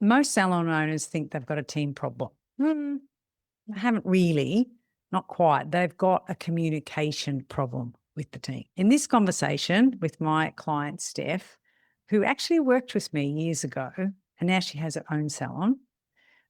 most salon owners think they've got a team problem. They haven't really, not quite. They've got a communication problem with the team. In this conversation with my client, Steph, who actually worked with me years ago, and now she has her own salon,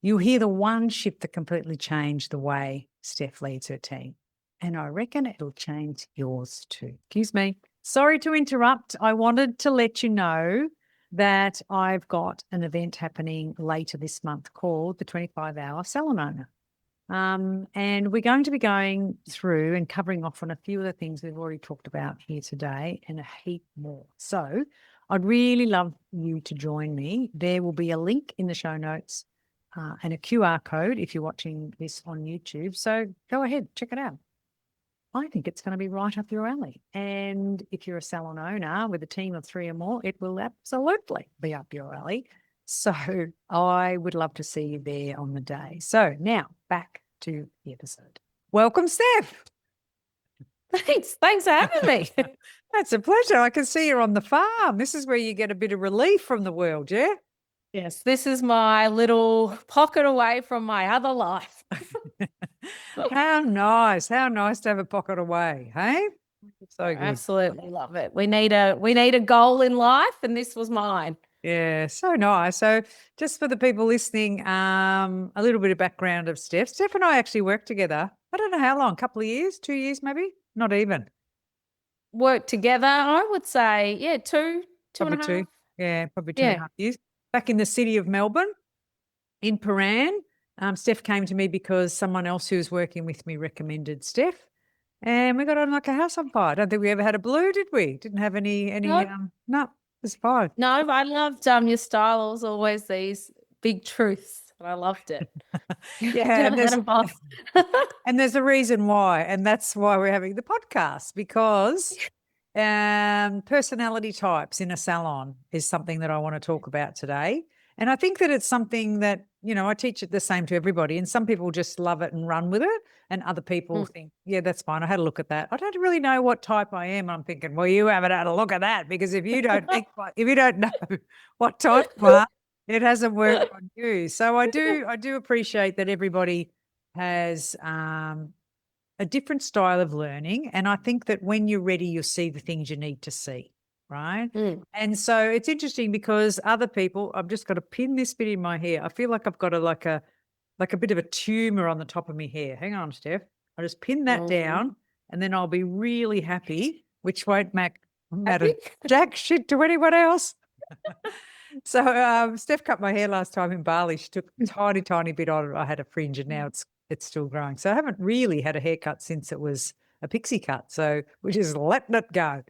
you'll hear the one shift that completely changed the way Steph leads her team. And I reckon it'll change yours too. Excuse me. Sorry to interrupt. I wanted to let you know that I've got an event happening later this month called the 25-hour Salon Owner. And we're going to be going through and covering off on a few of the things we've already talked about here today and a heap more. So I'd really love you to join me. There will be a link in the show notes and a QR code if you're watching this on YouTube. So go ahead, check it out. I think it's going to be right up your alley. And if you're a salon owner with a team of 3 or more, it will absolutely be up your alley. So I would love to see you there on the day. So now back to the episode. Welcome, Steph. Thanks for having me. That's a pleasure. I can see you're on the farm. This is where you get a bit of relief from the world, yeah? Yes, this is my little pocket away from my other life. How nice. How nice to have a pocket away, hey? So good. Absolutely love it. We need a goal in life, and this was mine. Yeah, so nice. So just for the people listening, a little bit of background of Steph. Steph and I actually worked together. I don't know how long, a couple of years, 2 years maybe? Not even. Work together, I would say, yeah, two Probably and a half. Yeah, probably 2.5 years. Back in the city of Melbourne, in Paran, Steph came to me because someone else who was working with me recommended Steph. And we got on like a house on fire. I don't think we ever had a blue, did we? Didn't have any, no, it was fine. No, I loved your style. It was always these big truths, and I loved it. Yeah, and there's a reason why, and that's why we're having the podcast, because personality types in a salon is something that I want to talk about today. And I think that it's something that, I teach it the same to everybody, and some people just love it and run with it, and other people think, yeah, that's fine. I had a look at that. I don't really know what type I am. I'm thinking, well, you haven't had a look at that, because if you don't if you don't know what type you are, it hasn't worked on you. So I do appreciate that everybody has a different style of learning. And I think that when you're ready, you'll see the things you need to see, right? And so it's interesting because other people, I've just got to pin this bit in my hair. I feel like I've got like a bit of a tumor on the top of my hair. Hang on, Steph. I'll just pin that down and then I'll be really happy, which won't matter jack shit to anyone else. So Steph cut my hair last time in Bali. She took a tiny, tiny bit on it. I had a fringe and now it's still growing. So I haven't really had a haircut since it was a pixie cut. So we're just letting it go.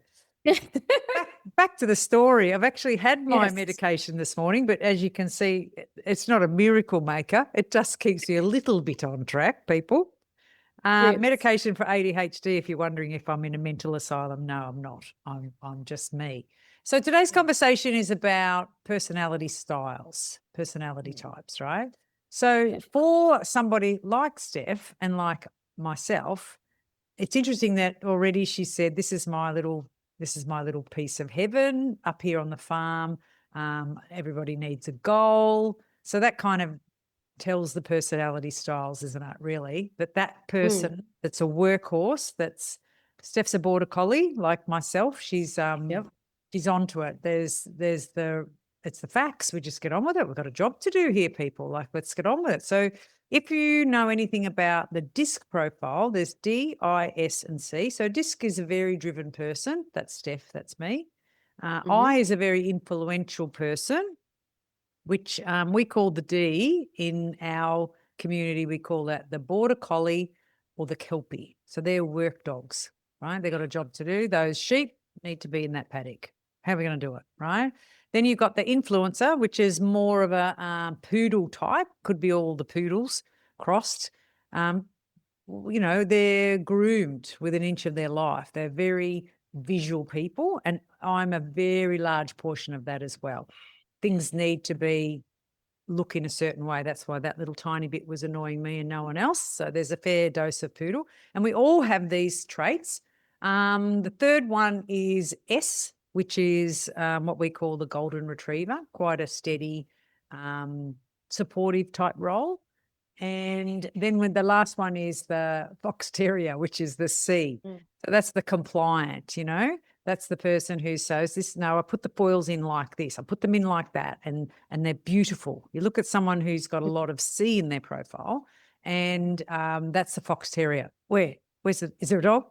Back to the story. I've actually had my medication this morning, but as you can see, it's not a miracle maker. It just keeps you a little bit on track, people. Medication for ADHD, if you're wondering if I'm in a mental asylum. No, I'm not. I'm just me. So today's conversation is about personality styles, personality types, right? So for somebody like Steph and like myself, it's interesting that already she said, this is my little piece of heaven up here on the farm. Everybody needs a goal. So that kind of tells the personality styles, isn't it, really? That person that's a workhorse, Steph's a border collie like myself. She's onto it. It's the facts. We just get on with it. We've got a job to do here, people. Like, let's get on with it. So if you know anything about the DISC profile, there's D, I, S, and C. So DISC is a very driven person. That's Steph. That's me. I is a very influential person, which we call the D in our community. We call that the border collie or the kelpie. So they're work dogs, right? They've got a job to do. Those sheep need to be in that paddock. How are we going to do it, right? Then you've got the influencer, which is more of a poodle type. Could be all the poodles crossed. They're groomed with an inch of their life. They're very visual people, and I'm a very large portion of that as well. Things need to look in a certain way. That's why that little tiny bit was annoying me and no one else. So there's a fair dose of poodle. And we all have these traits. The third one is S, which is what we call the golden retriever, quite a steady, supportive type role. And then when the last one is the fox terrier, which is the C. So that's the compliant, that's the person who says this. No, I put the foils in like this. I put them in like that. And they're beautiful. You look at someone who's got a lot of C in their profile, and that's the fox terrier. Is there a dog?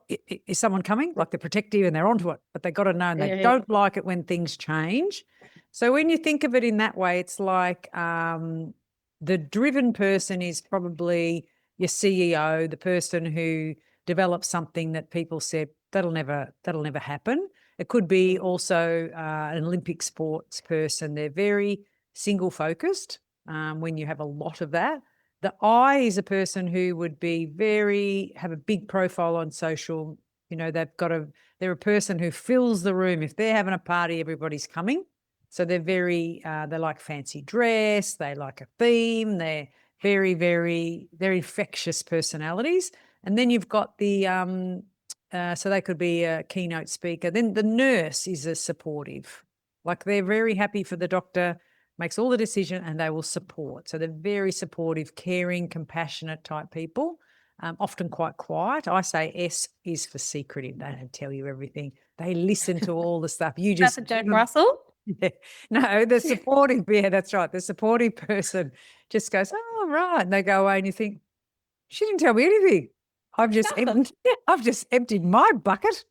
Is someone coming? Like they're protective and they're onto it, but they got to know, and they don't like it when things change. So when you think of it in that way, it's like the driven person is probably your CEO, the person who develops something that people said that'll never happen. It could be also an Olympic sports person. They're very single focused when you have a lot of that. The I is a person who would be have a big profile on social. They're a person who fills the room. If they're having a party, everybody's coming. So they're they like fancy dress. They like a theme. They're very, very, very infectious personalities. And then you've got the, so they could be a keynote speaker. Then the nurse is a supportive. Like they're very happy for the doctor, makes all the decision, and they will support. So they're very supportive, caring, compassionate type people, often quite quiet. I say S is for secretive. They don't tell you everything. They listen to all the stuff. You just That's a Jack Russell. Yeah. No, the supportive, yeah, that's right. The supportive person just goes, oh, right. And they go away and you think, she didn't tell me anything. I've just emptied my bucket.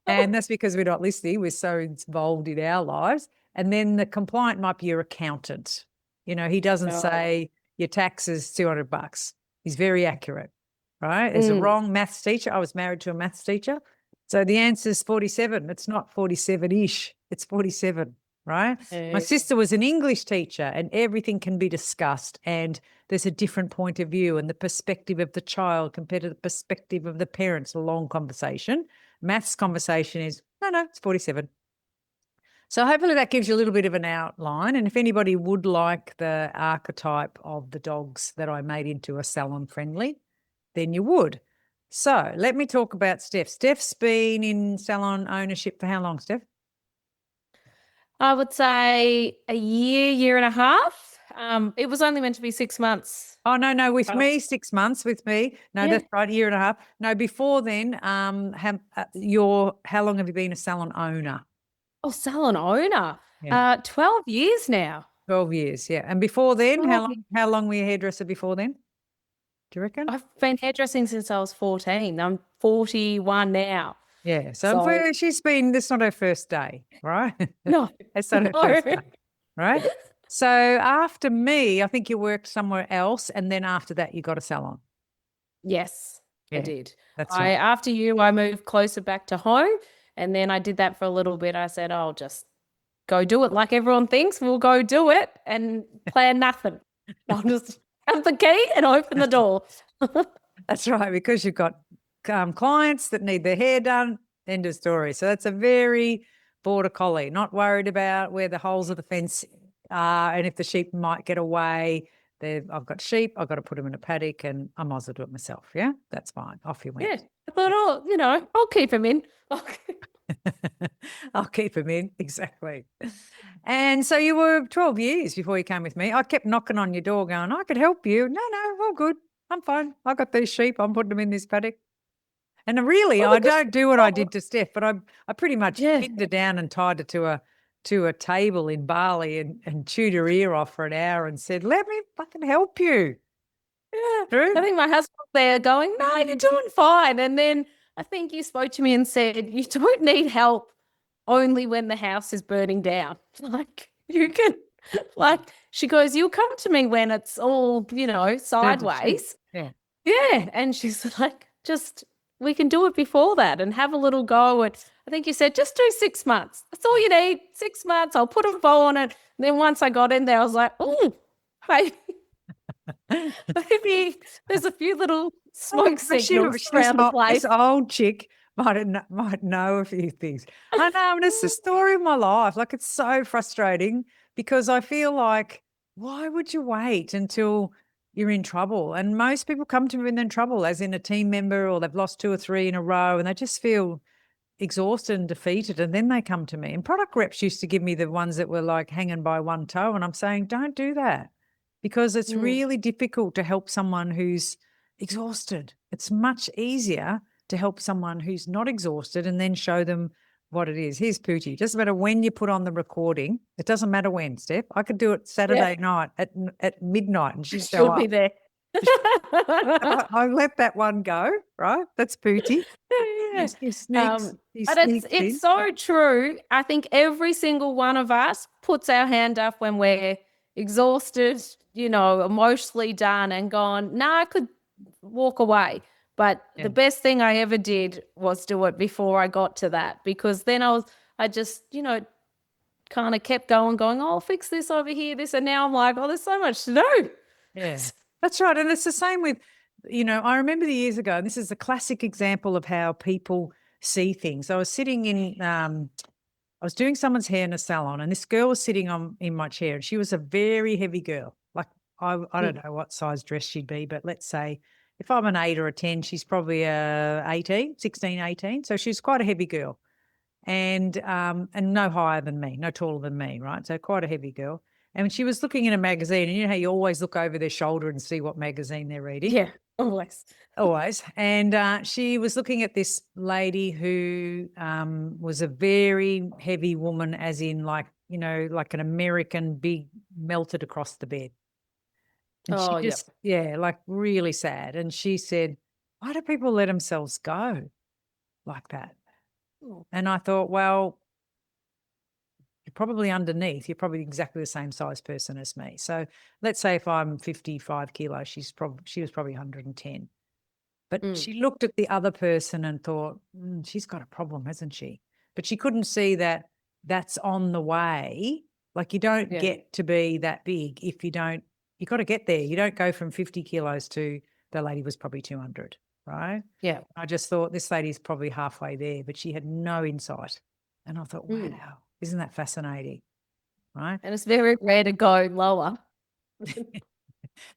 And that's because we're not listening. We're so involved in our lives. And then the compliant might be your accountant. He doesn't say your tax is $200. He's very accurate, right? There's a wrong maths teacher. I was married to a maths teacher. So the answer is 47. It's not 47-ish. It's 47, right? My sister was an English teacher, and everything can be discussed, and there's a different point of view and the perspective of the child compared to the perspective of the parents. A long conversation. Maths conversation is, no, it's 47. So hopefully that gives you a little bit of an outline. And if anybody would like the archetype of the dogs that I made into a salon friendly, then you would. So let me talk about Steph. Steph's been in salon ownership for how long, Steph? I would say a year and a half. It was only meant to be 6 months. Oh, no, with me, 6 months with me. No, that's right, a year and a half. No, before then, how long have you been a salon owner? Oh, salon owner. Yeah. 12 years now. 12 years, yeah. And before then, how long were you a hairdresser before then? Do you reckon? I've been hairdressing since I was 14. I'm 41 now. Yeah. So she's been, this is not her first day, right? No. It's not her first day, right? So after me, I think you worked somewhere else, and then after that you got a salon. Yes, Yeah, I did. that's right. After you, I moved closer back to home, and then I did that for a little bit. I said, I'll just go do it like everyone thinks. We'll go do it and plan nothing. I'll just have the key and open the door. That's right, because you've got clients that need their hair done, end of story. So that's a very border collie, not worried about where the holes of the fence are and if the sheep might get away. I've got sheep, I've got to put them in a paddock, and I might as well do it myself. Yeah, that's fine. Off you went. Yeah, I thought, I'll keep him in. I'll keep him in, exactly. And so you were 12 years before you came with me. I kept knocking on your door going, I could help you. No, all good. I'm fine. I got these sheep. I'm putting them in this paddock. And really, I don't do what I did to Steph, but I pretty much pinned her down and tied her to a table in Bali and chewed her ear off for an hour and said, let me fucking help you. Yeah. True. I think my husband was there going, no, you're doing fine. And then I think you spoke to me and said, you don't need help only when the house is burning down. Like, you can, she goes, you'll come to me when it's all, sideways. Yeah. Yeah. And she's like, we can do it before that and have a little go. And I think you said, just do 6 months. That's all you need. 6 months. I'll put a bow on it. And then once I got in there, I was like, oh, hey. Maybe there's a few little smoke signals around the place. This old chick might know a few things. I know, and it's the story of my life. Like, it's so frustrating because I feel like, why would you wait until you're in trouble? And most people come to me when they're in trouble, as in a team member, or they've lost 2 or 3 in a row, and they just feel exhausted and defeated, and then they come to me. And product reps used to give me the ones that were like hanging by one toe, and I'm saying, don't do that, because it's really difficult to help someone who's exhausted. It's much easier to help someone who's not exhausted and then show them what it is. Here's Pootie. It doesn't matter when you put on the recording. It doesn't matter when, Steph. I could do it Saturday night at midnight and she'd show She'll up. be there. I let that one go, right? That's Pootie. Yeah. He sneaks, But it's so true. I think every single one of us puts our hand up when we're exhausted, emotionally done and gone, nah, I could walk away. But the best thing I ever did was do it before I got to that, because then I just, kind of kept going, oh, I'll fix this over here, this. And now I'm like, oh, there's so much to do. Yeah, that's right. And it's the same with, I remember the years ago, and this is a classic example of how people see things. I was sitting I was doing someone's hair in a salon, and this girl was sitting in my chair, and she was a very heavy girl. Like, I don't know what size dress she'd be, but let's say if I'm an 8 or a 10, she's probably a 18, 16, 18. So she's quite a heavy girl, and no higher than me, no taller than me, right? So quite a heavy girl. And she was looking in a magazine, and you know how you always look over their shoulder and see what magazine they're reading? Yeah, always. Always. And she was looking at this lady who was a very heavy woman, as in like an American big melted across the bed. And she just, like really sad. And she said, why do people let themselves go like that? And I thought, well, you're probably underneath. You're probably exactly the same size person as me. So let's say if I'm 55 kilos, she was probably 110. But she looked at the other person and thought, she's got a problem, hasn't she? But she couldn't see that that's on the way. Like, you don't get to be that big if you got to get there. You don't go from 50 kilos to the lady was probably 200, right? Yeah. I just thought this lady's probably halfway there, but she had no insight. And I thought, wow, isn't that fascinating, right? And it's very rare to go lower.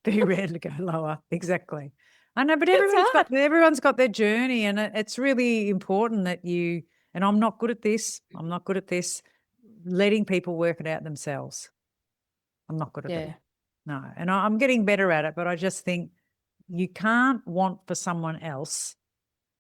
Very rare to go lower. Exactly. I know, but everyone's got their journey, and it's really important that and I'm not good at this. I'm not good at this. Letting people work it out themselves. I'm not good at it. No. And I'm getting better at it, but I just think you can't want for someone else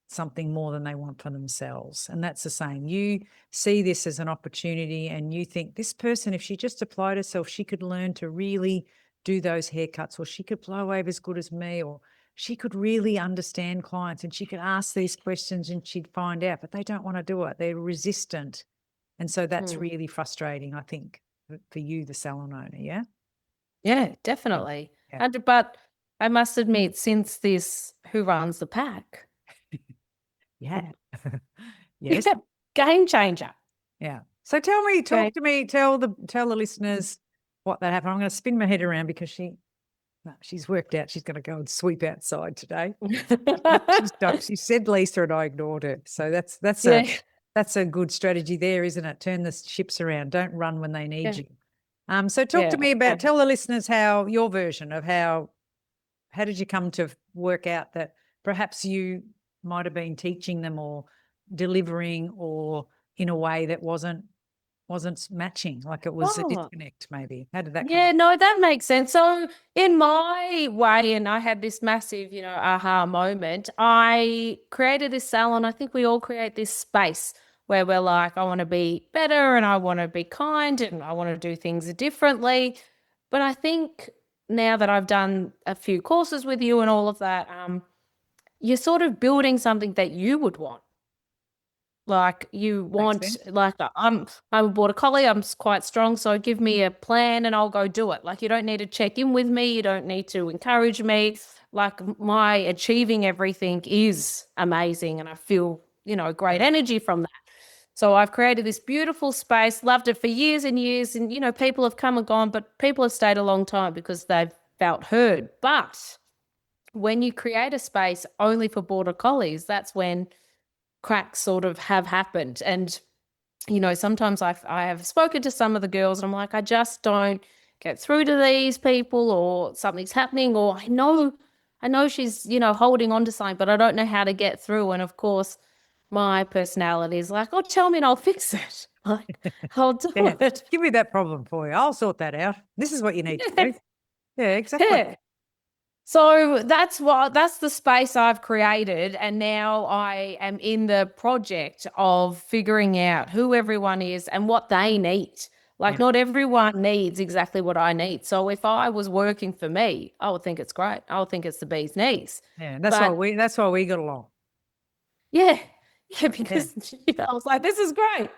something more than they want for themselves. And that's the same. You see this as an opportunity, and you think this person, if she just applied herself, she could learn to really do those haircuts, or she could blow wave as good as me, or she could really understand clients and she could ask these questions and she'd find out, but they don't want to do it. They're resistant. And so that's really frustrating, I think, for you, the salon owner. Yeah. Yeah, definitely. But I must admit, since this Who Runs the Pack? Yeah. Yes. Yeah, game changer. Yeah. So talk to me, tell the listeners what that happened. I'm going to spin my head around because she's worked out she's going to go and sweep outside today. She said Lisa and I ignored her. So that's a good strategy there, isn't it? Turn the ships around. Don't run when they need you. So talk to me about, tell the listeners how your version of how did you come to work out that perhaps you might have been teaching them or delivering or in a way that wasn't matching, like it was a disconnect maybe. How did that come? No, that makes sense. So in my way, and I had this massive, aha moment, I created this salon. I think we all create this space where we're like, I want to be better and I want to be kind and I want to do things differently. But I think now that I've done a few courses with you and all of that, you're sort of building something that you would want. Like you want, like I'm a border collie. I'm quite strong, so give me a plan and I'll go do it. Like you don't need to check in with me. You don't need to encourage me. Like my achieving everything is amazing, and I feel great energy from that. So I've created this beautiful space. Loved it for years and years, and people have come and gone, but people have stayed a long time because they've felt heard. But when you create a space only for border collies, that's when cracks sort of have happened. And sometimes I have spoken to some of the girls and I'm like, I just don't get through to these people, or something's happening, or I know she's holding on to something, but I don't know how to get through. And of course my personality is like, oh, tell me and I'll fix it. Like, I'll do Yeah. it. Give me that problem for you. I'll sort that out. This is what you need to Yeah. do. Yeah, exactly. Yeah. So that's the space I've created. And now I am in the project of figuring out who everyone is and what they need. Like, Yeah. not everyone needs exactly what I need. So if I was working for me, I would think it's great. I would think it's the bee's knees. Yeah. But That's why we got along. yeah, yeah, Yeah. because I was like, this is great.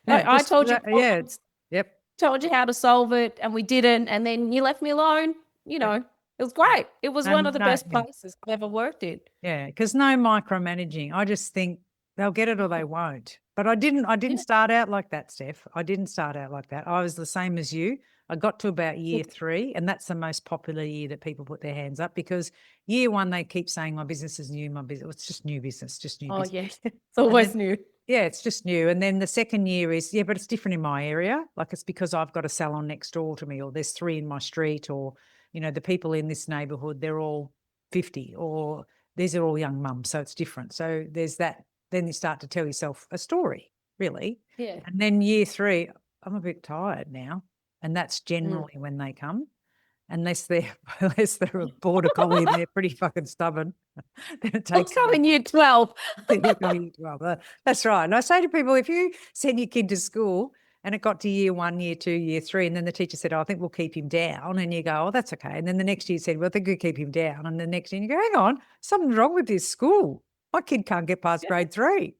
Yeah. I Just told you that, yeah. problems, Yep. told you how to solve it, and we didn't. And then you left me alone. Yep. It was great. It was one of the No, best yeah. places I've ever worked in. Yeah, because no micromanaging. I just think they'll get it or they won't. But I didn't Yeah. start out like that, Steph. I didn't start out like that. I was the same as you. I got to about year 3, and that's the most popular year that people put their hands up, because year 1 they keep saying my business is new, my business. It's just new business, just new Oh, business. yeah. It's And always then new. yeah, it's just new. And then the second year is, yeah, but it's different in my area. Like, it's because I've got a salon next door to me, or there's 3 in my street, or, the people in this neighborhood, they're all 50, or these are all young mums. So it's different. So there's that. Then you start to tell yourself a story, really. Yeah. And then year 3, I'm a bit tired now. And that's Mm. generally when they come, unless they're, unless they're a border collie and they're pretty fucking stubborn. Then it I'll takes come them. in year 12. Well, that's right. And I say to people, if you send your kid to school and it got to year 1, year 2, year 3, and then the teacher said, oh, I think we'll keep him down. And you go, oh, that's okay. And then the next year said, well, I think we'll keep him down. And the next year you go, hang on, something's wrong with this school. My kid can't get past grade 3.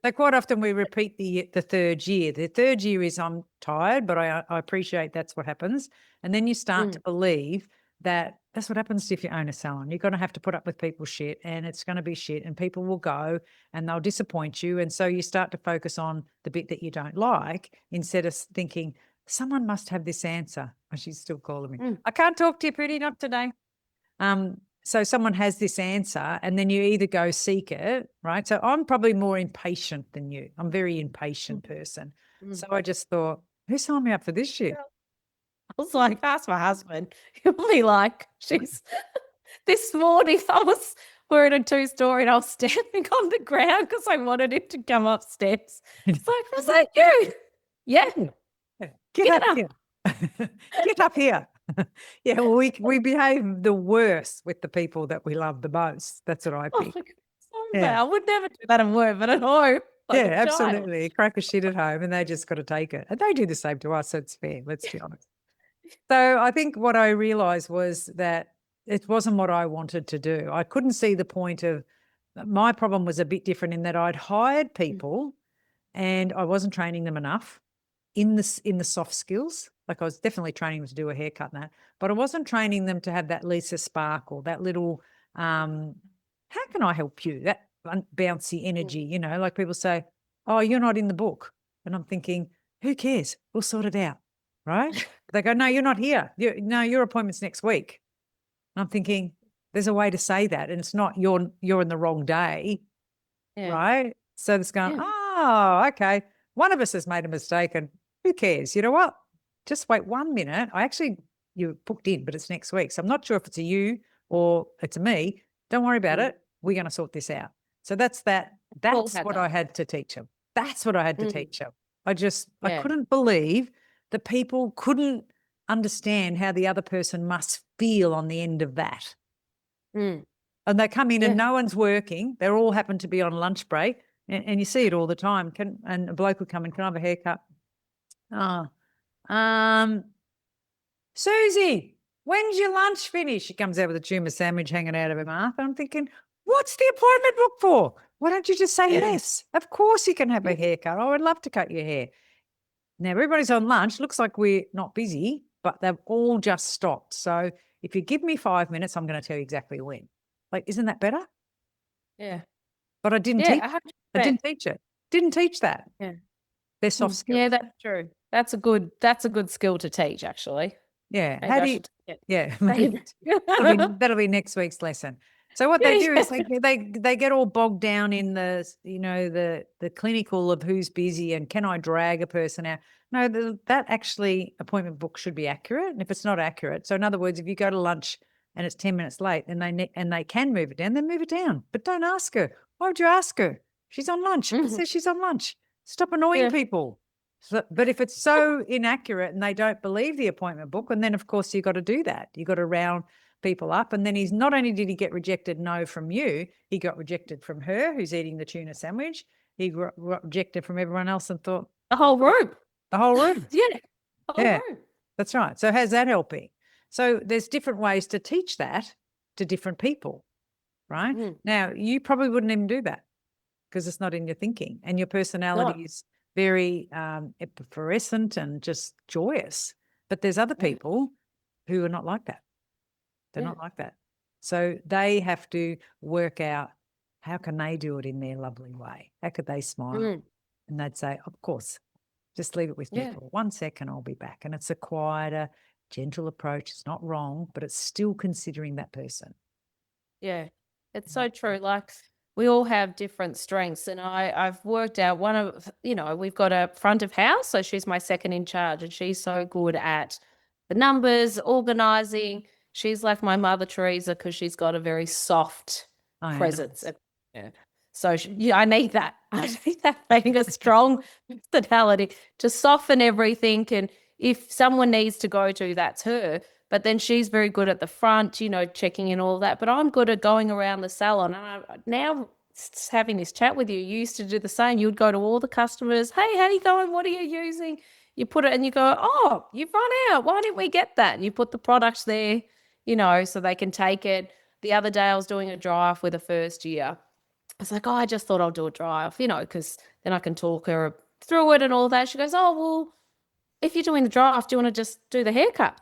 Like, quite often we repeat the third year. The third year is I'm tired, but I appreciate that's what happens. And then you start to Mm. believe that that's what happens if you own a salon. You're going to have to put up with people's shit, and it's going to be shit, and people will go and they'll disappoint you. And so you start to focus on the bit that you don't like, instead of thinking, someone must have this answer. Oh, she's still calling me. Mm. I can't talk to you, pretty, not today. So someone has this answer, and then you either go seek it, right? So I'm probably more impatient than you. I'm a very impatient person. Mm. So I just thought, who signed me up for this shit? I was like, ask my husband. He'll be like, she's this morning we're in a 2-story and I was stamping on the ground because I wanted him to come upstairs. It's like, was that you? Yeah. Get Get up up. here. Get up here. Yeah, well, we behave the worst with the people that we love the most. That's what I Oh think. my God. So Yeah. bad. I would never do that at work, but at home, like Yeah, a child. absolutely. Crack a shit at home and they just got to take it. And they do the same to us. So it's fair. Let's be honest. So I think what I realized was that it wasn't what I wanted to do. I couldn't see the point of, my problem was a bit different in that I'd hired Mm. people and I wasn't training them enough in the soft skills. Like, I was definitely training them to do a haircut and that, but I wasn't training them to have that Lisa sparkle, that little, how can I help you? That bouncy energy, like people say, oh, you're not in the book. And I'm thinking, who cares? We'll sort it out. Right. They go, no, you're not here. No, your appointment's next week. And I'm thinking, there's a way to say that. And it's not you're in the wrong day. Yeah. Right. So it's going, Yeah. oh, okay. One of us has made a mistake, and who cares? You know what? Just wait 1 minute. You booked in, but it's next week. So I'm not sure if it's a you or it's a me. Don't worry about Mm. it. We're going to sort this out. So that's Paul that's had what I that. had to teach them. That's what I had to Mm. teach them. I Yeah. couldn't believe that people couldn't understand how the other person must feel on the end of that. Mm. And they come in and Yeah. no one's working. They all happen to be on lunch break, and you see it all the time. And a bloke would come in, can I have a haircut? Oh, Susie, when's your lunch finish? She comes out with a tuna sandwich hanging out of her mouth. And I'm thinking, what's the appointment booked for? Why don't you just say yes? Of course you can have a haircut. I would love to cut your hair. Now everybody's on lunch. Looks like we're not busy, but they've all just stopped. So if you give me 5 minutes, I'm going to tell you exactly when. Like, isn't that better? Yeah. But I didn't Yeah. teach. I 100%. didn't teach it. Didn't teach that. Yeah. They're soft Mm. Yeah, skills. that's true. That's a good skill to teach, actually. Yeah. How Maybe I do you? should take Yeah, it. maybe that'll be next week's lesson. So what they do is Yeah. they get all bogged down in the clinical of who's busy and can I drag a person out. No, that actually appointment book should be accurate. And if it's not accurate, so in other words, if you go to lunch and it's 10 minutes late and they can move it down, then move it down. But don't ask her. Why would you ask her? She's on lunch. It Mhm. says she's on lunch. Stop annoying Yeah. people. So, but if it's so inaccurate and they don't believe the appointment book, and then of course you've got to do that. You've got to round people up. And then he's not only did he get rejected no from you, he got rejected from her who's eating the tuna sandwich. He got rejected from everyone else and thought, The whole room. the whole room. Yeah. The whole Yeah, room. that's right. So how's that helping? So there's different ways to teach that to different people, right? Mm. Now, you probably wouldn't even do that because it's not in your thinking, and your No. personality is very effervescent and just joyous. But there's other Mm. people who are not like that. They're Yeah. not like that. So they have to work out how can they do it in their lovely way? How could they smile? Mm. And they'd say, of course, just leave it with me Yeah. for 1 second, I'll be back. And it's a quieter, gentle approach. It's not wrong, but it's still considering that person. Yeah. It's so true. Like we all have different strengths. And I've worked out one of, we've got a front of house. So she's my second in charge and she's so good at the numbers, organizing. She's like my mother Teresa because she's got a very soft I am. presence. Yeah. So yeah, I need that. I need that being a strong personality to soften everything. And if someone needs to go to, that's her. But then she's very good at the front, checking in all that. But I'm good at going around the salon. And now having this chat with you, you used to do the same. You would go to all the customers. Hey, how you going? What are you using? You put it and you go, oh, you've run out. Why didn't we get that? And you put the products there, so they can take it. The other day I was doing a dry off with a first year. I was like, oh, I just thought I'll do a dry off, because then I can talk her through it and all that. She goes, oh, well, if you're doing the dry off, do you want to just do the haircut?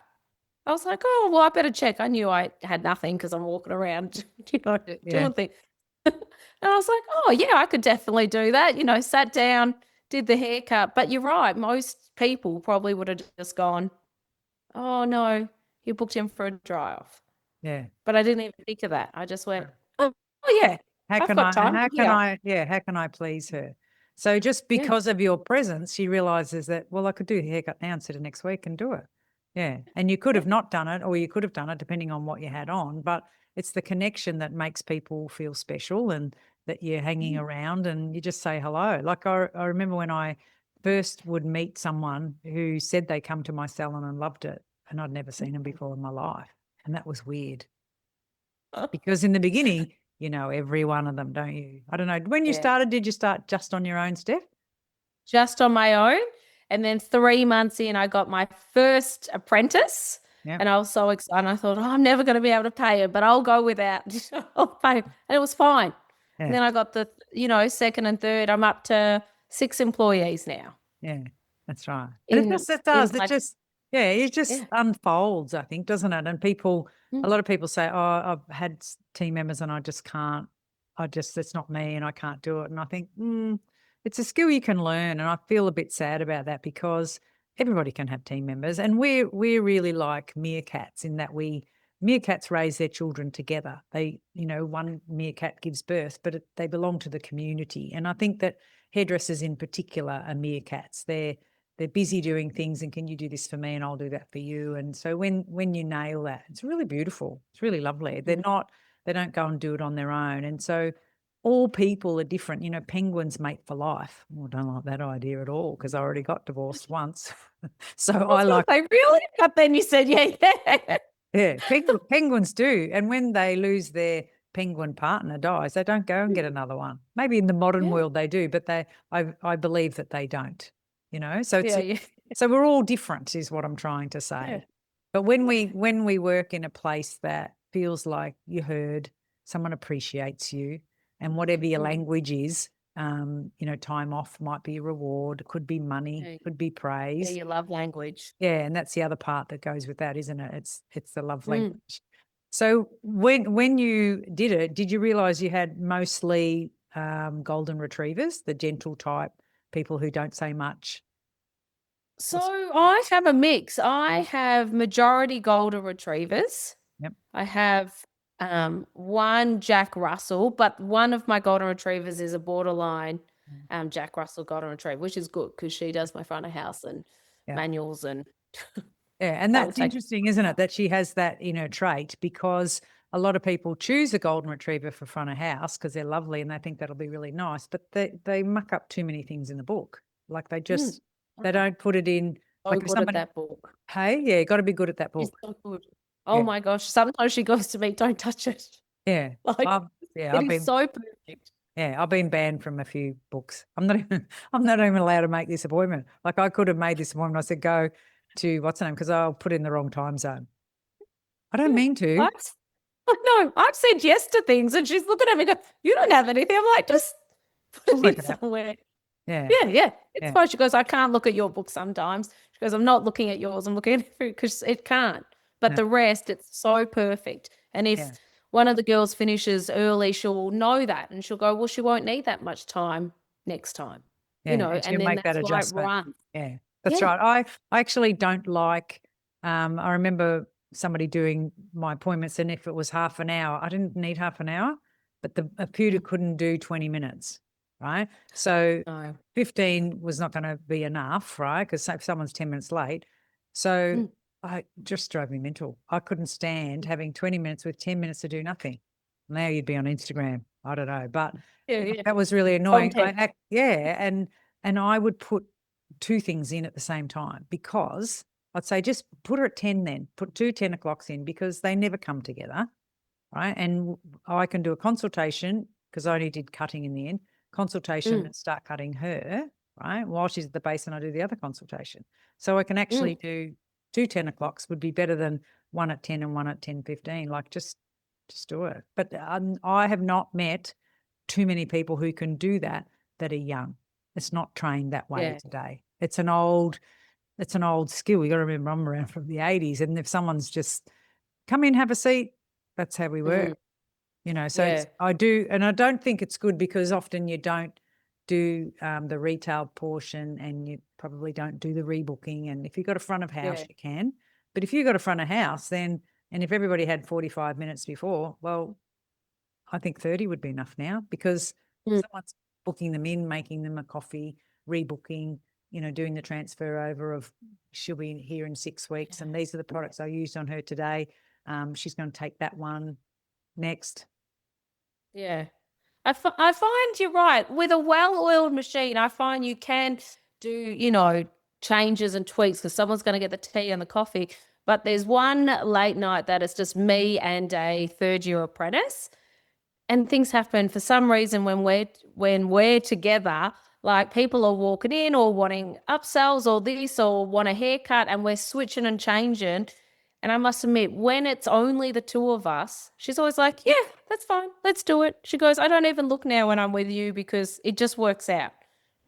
I was like, oh, well, I better check. I knew I had nothing because I'm walking around, Yeah. doing things. And I was like, oh, yeah, I could definitely do that. Sat down, did the haircut. But you're right. Most people probably would have just gone, oh, no, you booked him for a dry off. Yeah. But I didn't even think of that. I just went, oh yeah, How I've can got time. Yeah. how can I please her? So just Yeah. because of your presence, she realizes that, well, I could do the haircut now instead of next week and do it. Yeah. And you could Yeah. have not done it, or you could have done it depending on what you had on, but it's the connection that makes people feel special and that you're hanging Mm. around and you just say hello. Like I remember when I first would meet someone who said they come to my salon and loved it, and I'd never seen them before in my life. And that was weird. Because in the beginning, you know every one of them, don't you? I don't know. When you Yeah. started, did you start just on your own, Steph? Just on my own. And then 3 months in, I got my first apprentice. Yeah. And I was so excited. I thought, oh, I'm never going to be able to pay her, but I'll go without. I'll pay. And it was fine. And Yeah. then I got the, second and third. I'm up to 6 employees now. Yeah. That's right. And In it in does. It my just, yeah, it just yeah. unfolds, I think, doesn't it? And people, a Mm. lot of people say, oh, I've had team members and I just can't, it's not me and I can't do it. And I think, it's a skill you can learn. And I feel a bit sad about that because everybody can have team members. And we're really like meerkats in that meerkats raise their children together. They, one meerkat gives birth, but they belong to the community. And I think that hairdressers in particular are meerkats. They're busy doing things and can you do this for me and I'll do that for you. And so when you nail that, it's really beautiful. It's really lovely. They don't go and do it on their own. And so all people are different. Penguins mate for life. Oh, I don't like that idea at all because I already got divorced once. So I I was going like, to say, really? But then you said, yeah. yeah, penguins do. And when they lose their penguin partner dies, they don't go and get another one. Maybe in the modern Yeah. world they do, but I believe that they don't. So Yeah. Yeah. so we're all different is what I'm trying to Yeah. say. But when we work in a place that feels like you're heard, someone appreciates you, and whatever your Mm. language is, time off might be a reward, could be money, Yeah. could be Yeah. praise. You love language. Yeah, and that's the other part that goes with that, isn't it? It's the love Mm. language. So when you did it, did you realize you had mostly golden retrievers, the gentle type people who don't say much? So I have a mix. I have majority golden retrievers. Yep. I have one Jack Russell, but one of my golden retrievers is a borderline Jack Russell golden retriever, which is good because she does my front of house and Yeah. manuals and Yeah, and that would that's take. interesting, isn't it? That she has that trait because a lot of people choose a golden retriever for front of house because they're lovely and they think that'll be really nice, but they muck up too many things in the book. Like they don't put it in. So Like if good at somebody, that book. hey, yeah, got to be good at that She's book. so good. Oh Yeah, my gosh. Sometimes she goes to me, don't touch it. yeah. Like Yeah, it is so perfect. I've been banned from a few books. I'm not even allowed to make this appointment. Like I could have made this appointment. I said go to what's the name because I'll put in the wrong time zone. I don't Yeah. mean to. I've, no, I've said yes to things and she's looking at me and go, you don't have anything. I'm like, just put We'll it work in it out. somewhere. Yeah, Yeah. It's yeah, fine. She goes, I can't look at your book sometimes. She goes, I'm not looking at yours. I'm looking at it because it can't. But no, the rest, it's so perfect. And if yeah, one of the girls finishes early, she'll know that and she'll go, well, she won't need that much time next time, yeah. And and she'll then make that that's why it adjustment. runs. Yeah, that's Yeah. right. I actually don't like. I remember somebody doing my appointments, and if it was half an hour, I didn't need half an hour, but the computer couldn't do 20 minutes, right? So No. 15 was not going to be enough, right? Because if someone's 10 minutes late. So Mm. I just drove me mental. I couldn't stand having 20 minutes with 10 minutes to do nothing. Now you'd be on Instagram. I don't know, but Yeah. that was really annoying. Content. And I would put two things in at the same time because I'd say just put her at 10 then, put 10 o'clocks in because they never come together, right? And I can do a consultation because I only did cutting in the end, consultation and start cutting her, right? While she's at the base and I do the other consultation. So I can actually do 10 o'clocks would be better than one at 10 and one at 10:15. Like just do it. But I have not met too many people who can do that are young. It's not trained that way Yeah. today. It's an old skill. You got to remember I'm around from the 80s. And if someone's just come in, have a seat, that's how we work. So Yeah. I do, and I don't think it's good because often you don't do the retail portion and you probably don't do the rebooking. And if you've got a front of house, Yeah. you can. But if you've got a front of house, then, and if everybody had 45 minutes before, well, I think 30 would be enough now because someone's booking them in, making them a coffee, rebooking, doing the transfer over of she'll be here in 6 weeks and these are the products I used on her today. She's going to take that one next. Yeah. I find you're right. With a well-oiled machine, I find you can do, changes and tweaks because someone's going to get the tea and the coffee. But there's one late night that it's just me and a third-year apprentice. And things happen for some reason when we're together, like people are walking in or wanting upsells or this or want a haircut and we're switching and changing. And I must admit, when it's only the two of us, she's always like, yeah, that's fine. Let's do it. She goes, I don't even look now when I'm with you because it just works out.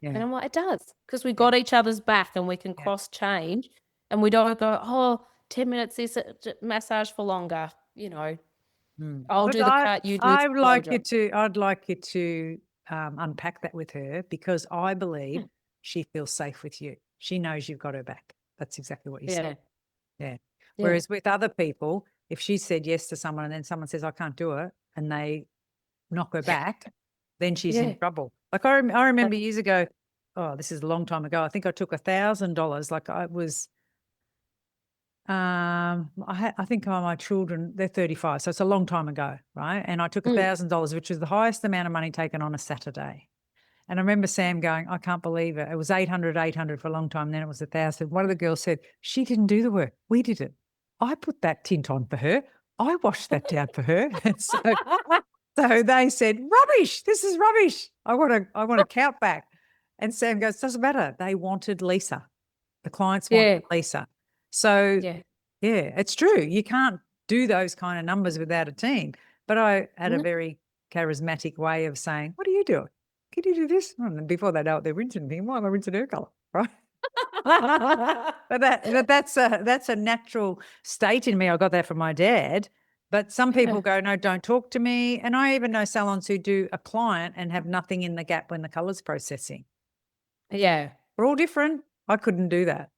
Yeah. And I'm like, it does because we got each other's back and we can Yeah. cross change and we don't go, oh, 10 minutes this massage for longer. I'll Look, do the cut, you do the blow job. I'd like you to unpack that with her because I believe she feels safe with you. She knows you've got her back. That's exactly what you said. Yeah. Yeah. Yeah. Whereas with other people, if she said yes to someone and then someone says, I can't do it, and they knock her back, then she's in Yeah. trouble. Like I remember years ago, oh, this is a long time ago. I think I took $1,000. Like I was, I think my children, they're 35. So it's a long time ago. Right. And I took $1,000, which was the highest amount of money taken on a Saturday. And I remember Sam going, I can't believe it. It was 800 for a long time. Then it was 1,000. One of the girls said, she didn't do the work. We did it. I put that tint on for her. I washed that down for her. And so they said, rubbish. This is rubbish. I want to count back. And Sam goes, doesn't matter. They wanted Lisa. The clients wanted Yeah. Lisa. So Yeah. yeah, it's true. You can't do those kind of numbers without a team. But I had a very charismatic way of saying, what are you doing? Can you do this? And before they know it, they're rinsing me. Why am I rinsing her colour? Right. But that's a natural state in me. I got that from my dad. But some people go, no, don't talk to me. And I even know salons who do a client and have nothing in the gap when the colour's processing. Yeah. We're all different. I couldn't do that.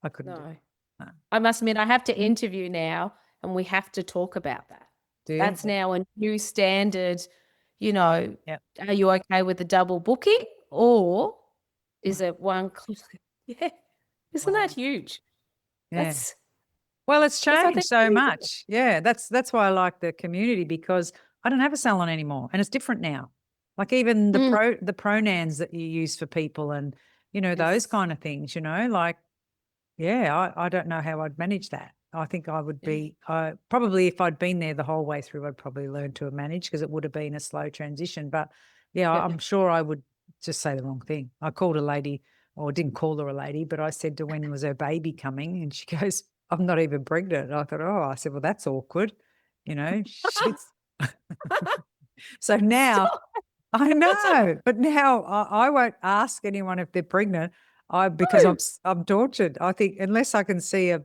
I couldn't do No. it. No. I must admit, I have to interview now and we have to talk about that. Do you? That's now a new standard. Yep. Are you okay with the double booking or is it one? Yeah. Isn't that Wow. huge? Yeah. That's Well, it's 'Cause I changed think so much. Yeah, that's why I like the community, because I don't have a salon anymore, and it's different now. Like even Mm, the pronouns that you use for people, and those yes. kind of things. Like yeah, I don't know how I'd manage that. I think I would Yeah. be probably, if I'd been there the whole way through, I'd probably learn to manage, because it would have been a slow transition. But yeah, Yeah. I'm sure I would just say the wrong thing. I called a lady, or didn't call her a lady, but I said to when was her baby coming, and she goes, "I'm not even pregnant." I thought, oh, I said, well, that's awkward. She's so now Stop. I That's so know, but now I won't ask anyone if they're pregnant. Because true. I'm tortured. I think unless I can see a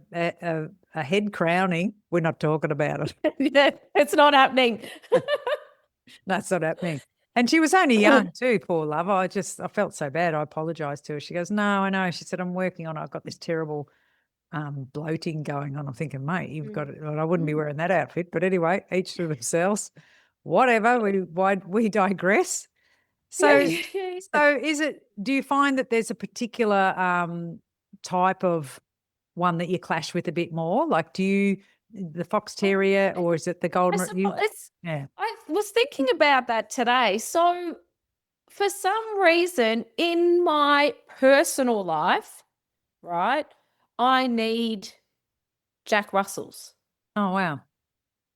head crowning, we're not talking about it. Yeah, it's not happening. That's not happening. And she was only young too, poor love. I felt so bad. I apologized to her. She goes, "No, I know." She said, "I'm working on it. I've got this terrible bloating going on." I'm thinking, mate, you've got it. Well, I wouldn't be Mm. wearing that outfit. But anyway, each to themselves. Whatever. We digress. Yeah, So, yeah, yeah, yeah. so do you find that there's a particular type of one that you clash with a bit more? Like, the fox Um, terrier, or is it the I golden? suppose it's Yeah. I was thinking about that today. So for some reason in my personal life, right, I need Jack Russells. Oh wow.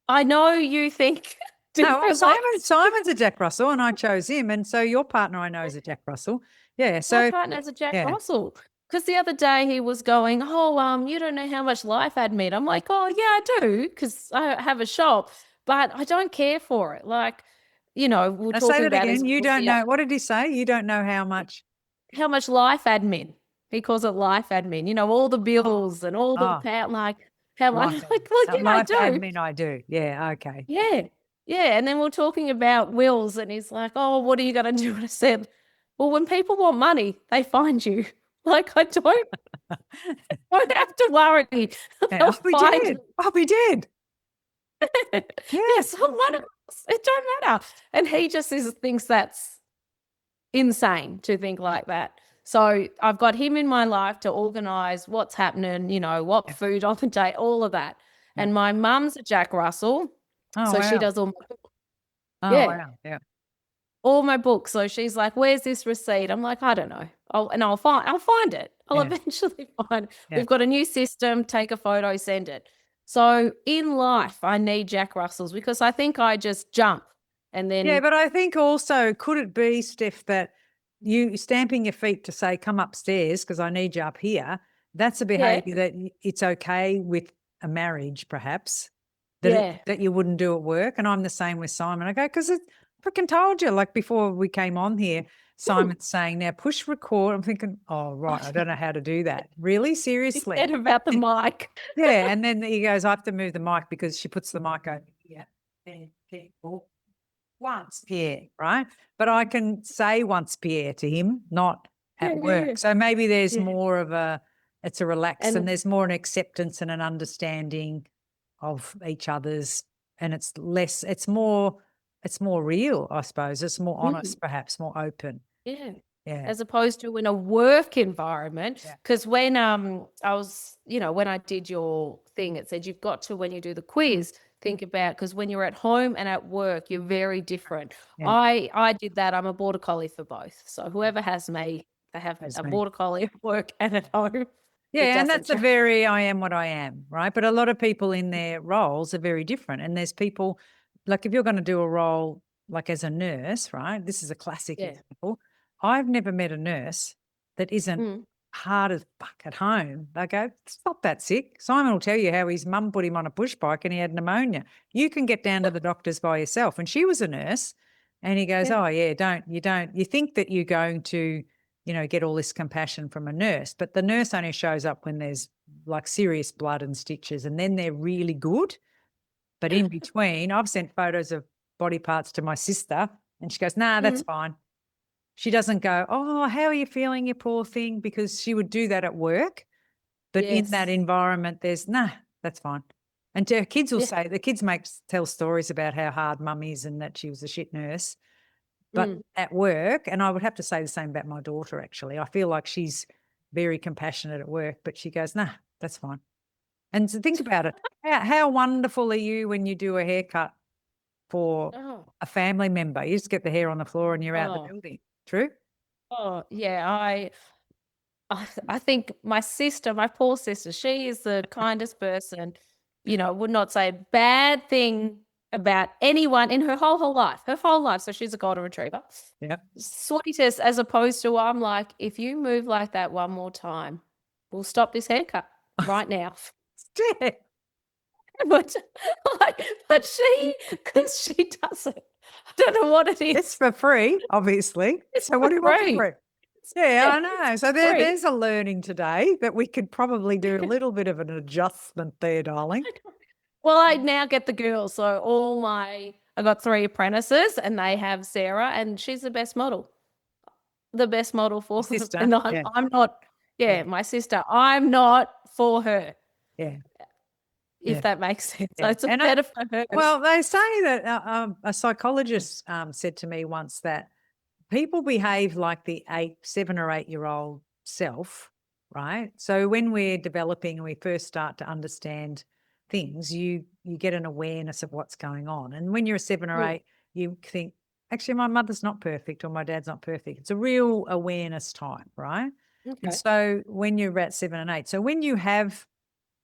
I know you think No, well, differently. Simon's a Jack Russell, and I chose him, and so your partner I know is a Jack Russell. Yeah. My So partner's a Jack yeah. Russell. Because the other day he was going, "Oh, you don't know how much life admin." I'm like, "Oh, yeah, I do, because I have a shop, but I don't care for it." Like, we're Now say talking that about again. his You don't yeah, know. What did he say? You don't know how much. how much life admin. He calls it life admin. All the bills and all the Oh, like how much. life Like, well, yeah, I life do. admin. I do. Yeah. Okay. Yeah. Yeah. And then we're talking about wills, and he's like, "Oh, what are you going to do?" And I said, "Well, when people want money, they find you." Like, I don't have to worry. Yeah. They'll Oh, we find did. Oh, we did. it. Yeah. Yes, someone else. It don't matter. And he just thinks that's insane to think like that. So I've got him in my life to organize what's happening, what Yeah. food on the day, all of that. Yeah. And my mum's a Jack Russell. Oh So she wow. does Oh yeah, wow. Yeah. all my books. So she's like, "Where's this receipt?" I'm like, "I don't know." I'll find it. I'll Yeah. eventually find it. Yeah. We've got a new system, take a photo, send it. So in life, I need Jack Russells, because I think I just jump and Yeah, then but I think also, could it be, Steph, that you stamping your feet to say, "Come upstairs because I need you up here," that's a yeah, behavior that it's okay with a marriage, perhaps, yeah. that you wouldn't do at work. And I'm the same with Simon. I go, because it freaking told you, like before we came on here, Ooh. Simon's saying, "Now push record." I'm thinking, oh, right, I don't know how to do that. Really? She Seriously? said about the mic. Yeah. And then he goes, "I have to move the mic because she puts the mic over here." And people once Pierre, right? But I can say once Pierre to him, not Yeah, at yeah, yeah. work. So maybe there's Yeah. more of it's a relax, and And there's more an acceptance and an understanding of each other's, and it's more real, I suppose. It's more mm, honest, perhaps more open. yeah. Yeah. As opposed to in a work environment. Yeah. Because when I was, when I did your thing, it said you've got to, when you do the quiz, think about, because when you're at home and at work, you're very different. Yeah. I did that. I'm a border collie for both. So Yeah. whoever has me, they have That's a me. border collie at work and at home. It Yeah, and doesn't that's a change. very I am what I am, right? But a lot of people in their roles are very different. And there's people, like if you're going to do a role like as a nurse, right? This is a classic Yeah. example. I've never met a nurse that isn't Mm. hard as fuck at home. They go, "It's not that sick." Simon will tell you how his mum put him on a push bike and he had pneumonia. You can get down to the doctors by yourself. And she was a nurse. And he goes, Yeah. "Oh, yeah, you think that you're going to get all this compassion from a nurse, but the nurse only shows up when there's like serious blood and stitches, and then they're really good. But in between, I've sent photos of body parts to my sister, and she goes, "Nah, that's Mm. fine." She doesn't go, "Oh, how are you feeling, you poor thing?" Because she would do that at work. But in that Yes. environment, there's, "Nah, that's fine." And her kids will Yeah. say, the kids tell stories about how hard mum is and that she was a shit nurse. But Mm. at work, and I would have to say the same about my daughter, actually. I feel like she's very compassionate at work, but she goes, "Nah, that's fine." And to think about it, how wonderful are you when you do a haircut for Oh, a family member? You just get the hair on the floor and you're out the oh, building. True? oh, yeah. I think my sister, my poor sister, she is the kindest person, would not say a bad thing about anyone in her whole life, her whole life. So she's a golden retriever. Yeah. Sweetest, as opposed to I'm like, if you move like that one more time, we'll stop this haircut right now. Yeah. But but because she does it. I don't know what it It's is. for free, obviously. It's So for what do you want for free. free? Yeah, Yeah, I know. it's So free. there's a learning today that we could probably do a little bit of an adjustment there, darling. Well, I now get the girls. So I got 3 apprentices and they have Sarah and she's the best model. The best model for them. Sister. And Yeah. I'm not, Yeah. yeah, my sister. I'm not for her, Yeah. if Yeah. that makes sense. So Yeah. it's better for her. Well, they say that a psychologist said to me once that people behave like the 7 or 8 year old self, right? So when we're developing and we first start to understand things, you get an awareness of what's going on. And when you're a 7 or 8, you think, actually, my mother's not perfect or my dad's not perfect. It's a real awareness time, right? And Okay. so when you're at 7 and 8, so when you have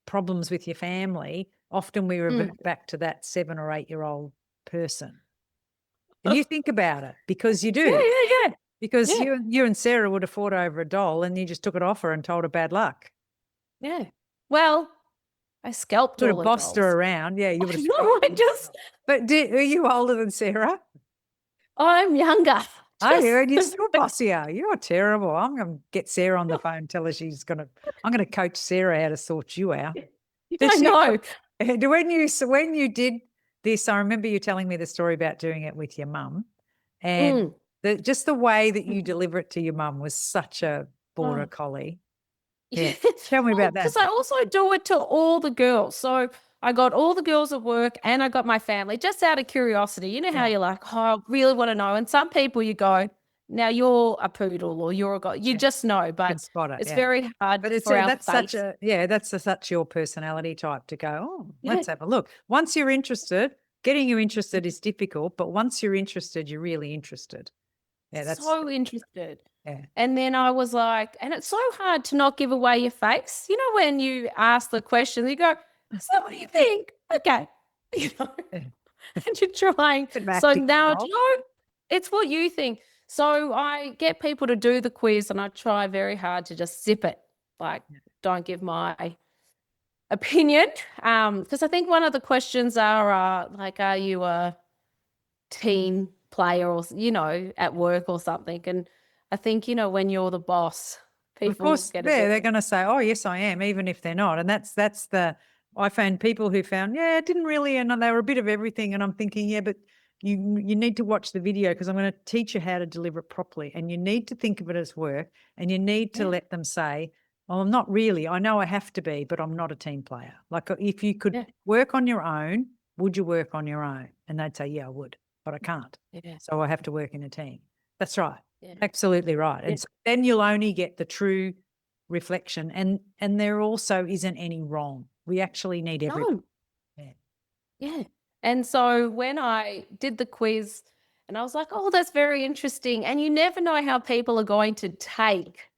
problems with your family, often we revert back to that 7 or 8 year old person. And you think about it because you Yeah, do. yeah, yeah. Because Yeah, you and Sarah would have fought over a doll and you just took it off her and told her bad luck. yeah. Well, I scalped You would all have the bossed her dolls. around. Yeah, you would have No, scalped I her. just, But are you older than Sarah? I'm younger. I Just, heard you're still bossier. You're terrible. I'm going to get Sarah on the phone and tell her I'm going to coach Sarah how to sort you out. Did I she, know. when you did this, I remember you telling me the story about doing it with your mum, and Mm. just the way that you deliver it to your mum was such a border Oh. collie. Yeah. Yeah. Tell me Well, about that. because I also do it to all the girls. So I got all the girls at work and I got my family just out of curiosity. You know how Yeah. you're like, oh, I really want to know. And some people you go, now you're a poodle or you're a guy. You Yeah. just know, You can but spot it. it's Yeah. very hard But it's for our that's such face. a such your personality type to go, oh, Yeah. let's have a look. Once you're interested, getting you interested is difficult, but once you're interested, you're really interested. Yeah, that's So interested. yeah. And then I was like, and it's so hard to not give away your face. You know, when you ask the question, you go, so what do you think? Okay. You know, Yeah. and you're trying. Bit of So acting now, involved. it's what you think. So I get people to do the quiz and I try very hard to just zip it. Like, don't give my opinion. Because I think one of the questions are like, are you a team player or, at work or something? And I think, when you're the boss, Of people course, get a yeah, bit, they're going to say, "Oh, yes, I am," even if they're not. And that's the I found people who found, yeah, it didn't really, and they were a bit of everything. And I'm thinking, yeah, but you need to watch the video because I'm going to teach you how to deliver it properly, and you need to think of it as work, and you need to yeah, let them say, "Well, I'm not really. I know I have to be, but I'm not a team player." Like if you could yeah, work on your own, would you work on your own? And they'd say, "Yeah, I would, but I can't. yeah, So I have to work in a team." That's right. yeah, Absolutely right. yeah. And so then you'll only get the true reflection. And there also isn't any wrong. We actually need every No, yeah. yeah. And so when I did the quiz and I was like, oh, that's very interesting. And you never know how people are going to take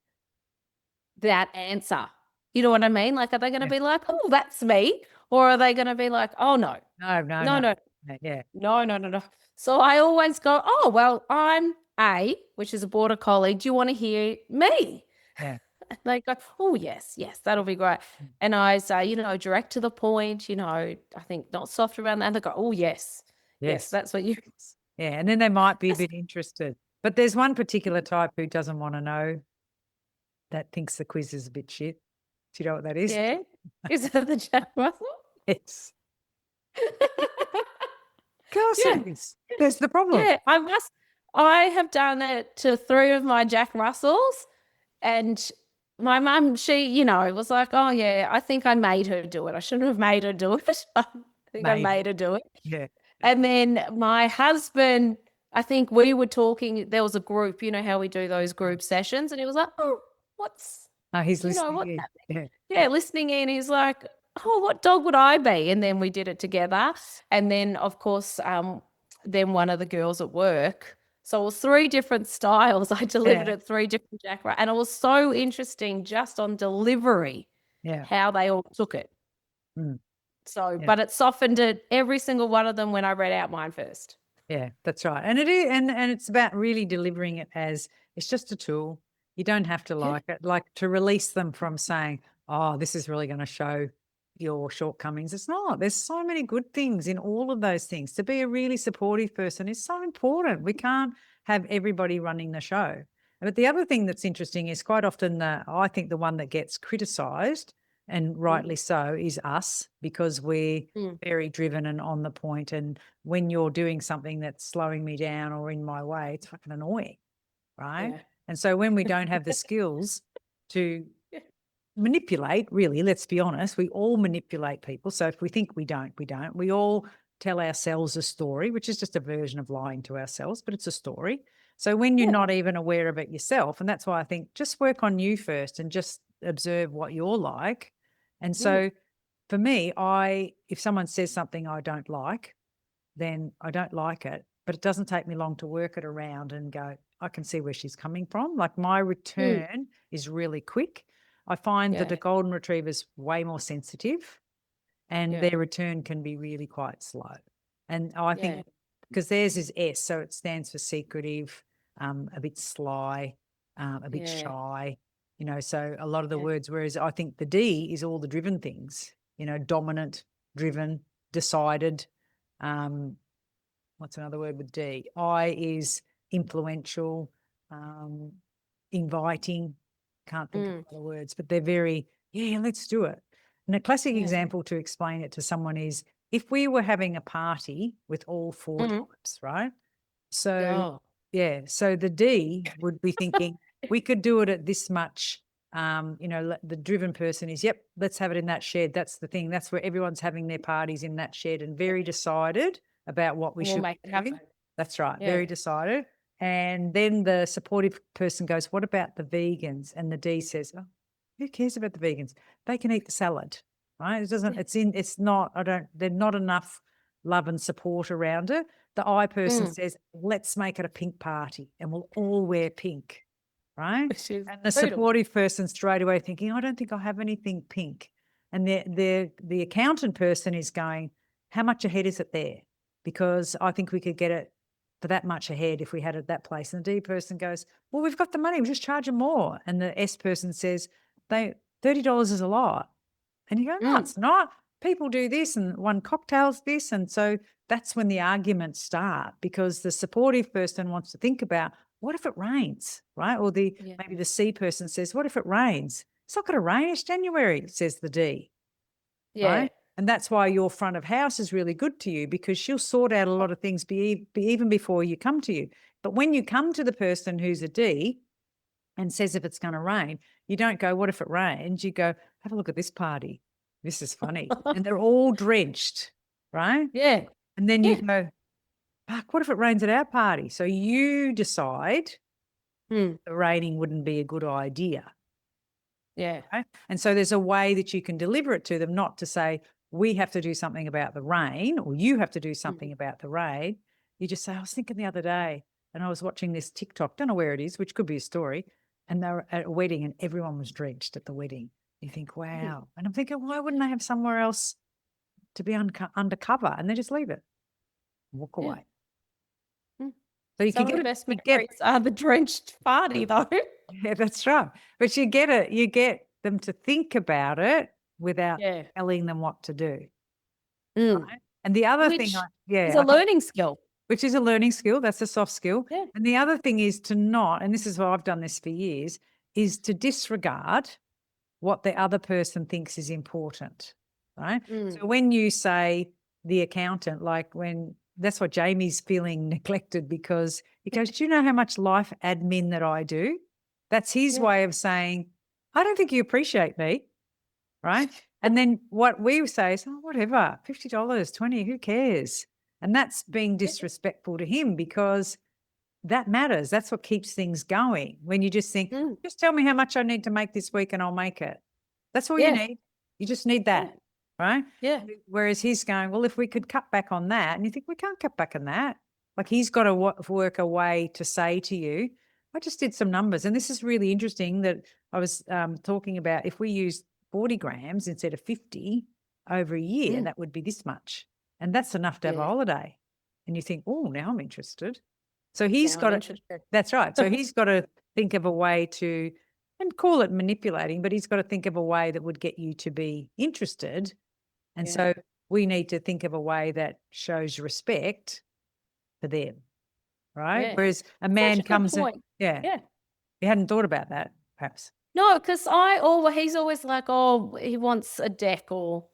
that answer. You know what I mean? Like, are they going to Yeah. be like, oh, that's me? Or are they going to be like, oh, no, No, no, no, no. no, Yeah. no, no, no, no. So I always go, oh, well, I'm A, which is a border collie. Do you want to hear me? Yeah. And they go, oh, yes, yes, that'll be great. And I say, direct to the point, I think not soft around that. And they go, oh, yes, yes, Yes. that's what you. Yeah. And then they might be a bit interested. But there's one particular type who doesn't want to know, that thinks the quiz is a bit shit. Do you know what that is? Yeah. Is that the Jack Russell? Yes. Of course Yeah. it is. There's the problem. Yeah. I have done it to 3 of my Jack Russells. And my mum, she, was like, oh, yeah, I think I made her do it. I shouldn't have made her do it. I think I Maybe. made her do it. Yeah. And then my husband, I think we were talking, there was a group, you know how we do those group sessions. And he was like, oh, what's, Oh, he's what's listening happening? in. Yeah. Yeah, listening in. He's like, oh, what dog would I be? And then we did it together. And then, of course, then one of the girls at work. So it was 3 different styles. I delivered Yeah. it 3 different and it was so interesting just on delivery Yeah. how they all took it. Mm, So, yeah. but it softened it every single one of them when I read out mine first. Yeah, that's right. And it is, and it's about really delivering it as it's just a tool. You don't have to Yeah. like it, like to release them from saying, "Oh, this is really going to show your shortcomings." It's not. There's so many good things in all of those things. To be a really supportive person is so important. We can't have everybody running the show. But the other thing that's interesting is quite often I think the one that gets criticised, and Mm, rightly so, is us because we're mm, very driven and on the point, and when you're doing something that's slowing me down or in my way, it's fucking annoying, right? yeah. And so when we don't have the skills to Yeah. manipulate, really, let's be honest, we all manipulate people. So if we think we don't, we don't. We all tell ourselves a story, which is just a version of lying to ourselves, but it's a story. So when you're Yeah. not even aware of it yourself, and that's why I think just work on you first and just observe what you're like. And Mm, so for me, if someone says something I don't like, then I don't like it. But it doesn't take me long to work it around and go, I can see where she's coming from. Like my mm, return is really quick. I find that yeah. a golden retriever's way more sensitive and Yeah. their return can be really quite slow. And I Yeah. think because theirs is S, so it stands for secretive, a bit sly, a bit Yeah. shy, so a lot of the Yeah. words, whereas I think the D is all the driven things, dominant, driven, decided, um, what's another word with D? I is influential, um, inviting. Can't think of Mm, other words, but they're very, yeah, let's do it. And a classic yeah. example to explain it to someone is if we were having a party with all four Mm. types, right? So, Oh. yeah, so the D would be thinking we could do it at this much. The driven person is, yep, let's have it in that shed. That's the thing. That's where everyone's having their parties in that shed and very decided about what we We'll should make be it doing. happen. That's right, Yeah. very decided. And then the supportive person goes, what about the vegans? And the D says, oh, who cares about the vegans? They can eat the salad, right? It doesn't, Yeah. it's not, there's not enough love and support around it. The I person Mm. says, let's make it a pink party and we'll all wear pink, right? Which is And the poodle. supportive person straight away thinking, I don't think I have anything pink. And the accountant person is going, how much ahead is it there? Because I think we could get it for that much ahead if we had it at that place. And the D person goes, well, we've got the money, we'll just charge them more. And the S person says, $30 is a lot. And you go, no, Mm. it's not. People do this and one cocktail's this. And so that's when the arguments start because the supportive person wants to think about what if it rains, right? Or Yeah. maybe the C person says, what if it rains? It's not going to rain, it's January, says the D, Yeah. right? And that's why your front of house is really good to you because she'll sort out a lot of things even before you come to you. But when you come to the person who's a D and says if it's going to rain, you don't go, what if it rains? You go, have a look at this party. This is funny. And they're all drenched, right? Yeah. And then you Yeah. go, fuck, what if it rains at our party? So you decide Mm. the raining wouldn't be a good idea. Yeah. Right? And so there's a way that you can deliver it to them, not to say, we have to do something about the rain or you have to do Mm. something about the rain. You just say, I was thinking the other day and I was watching this TikTok, don't know where it is, which could be a story. And they were at a wedding and everyone was drenched at the wedding. You think, Mm. wow. And I'm thinking, why wouldn't they have somewhere else to be undercover? And they just leave it, walk Yeah. away. Mm. So you Some can of the get it, best you get, memories are the drenched party, though. yeah, that's right. But you get them to think about it without Yeah. telling them what to do. Mm. Right? And the other thing, Which is a yeah, learning skill. which is a learning skill, that's a soft skill. Yeah. And the other thing is to not, and this is why I've done this for years, is to disregard what the other person thinks is important, right? Mm. So when you say the accountant, like when that's what Jamie's feeling neglected because he goes, do you know how much life admin that I do? That's his Yeah. way of saying, I don't think you appreciate me, right? And then what we say is, oh, whatever, $50, 20, who cares? And that's being Yeah. disrespectful to him because that matters. That's what keeps things going. When you just think, Mm. just tell me how much I need to make this week and I'll make it. That's all you Yeah. need. You just need Yeah. that. right? Yeah. Whereas he's going, well, if we could cut back on that, and you think we can't cut back on that. Like he's got to work a way to say to you, I just did some numbers, and this is really interesting that I was talking about. If we use 40 grams instead of 50 over a year, that would be this much, and that's enough to have a Yeah. holiday. And you think, oh, now I'm interested. So he's Now I'm got to. interested. That's right. So he's got to think of a way to, and call it manipulating, but he's got to think of a way that would get you to be interested. And Yeah. so we need to think of a way that shows respect for them, right? Yeah. Whereas a Such man a good comes in, point. yeah, Yeah. you hadn't thought about that, perhaps. No, because he's always like, oh, he wants a deck or,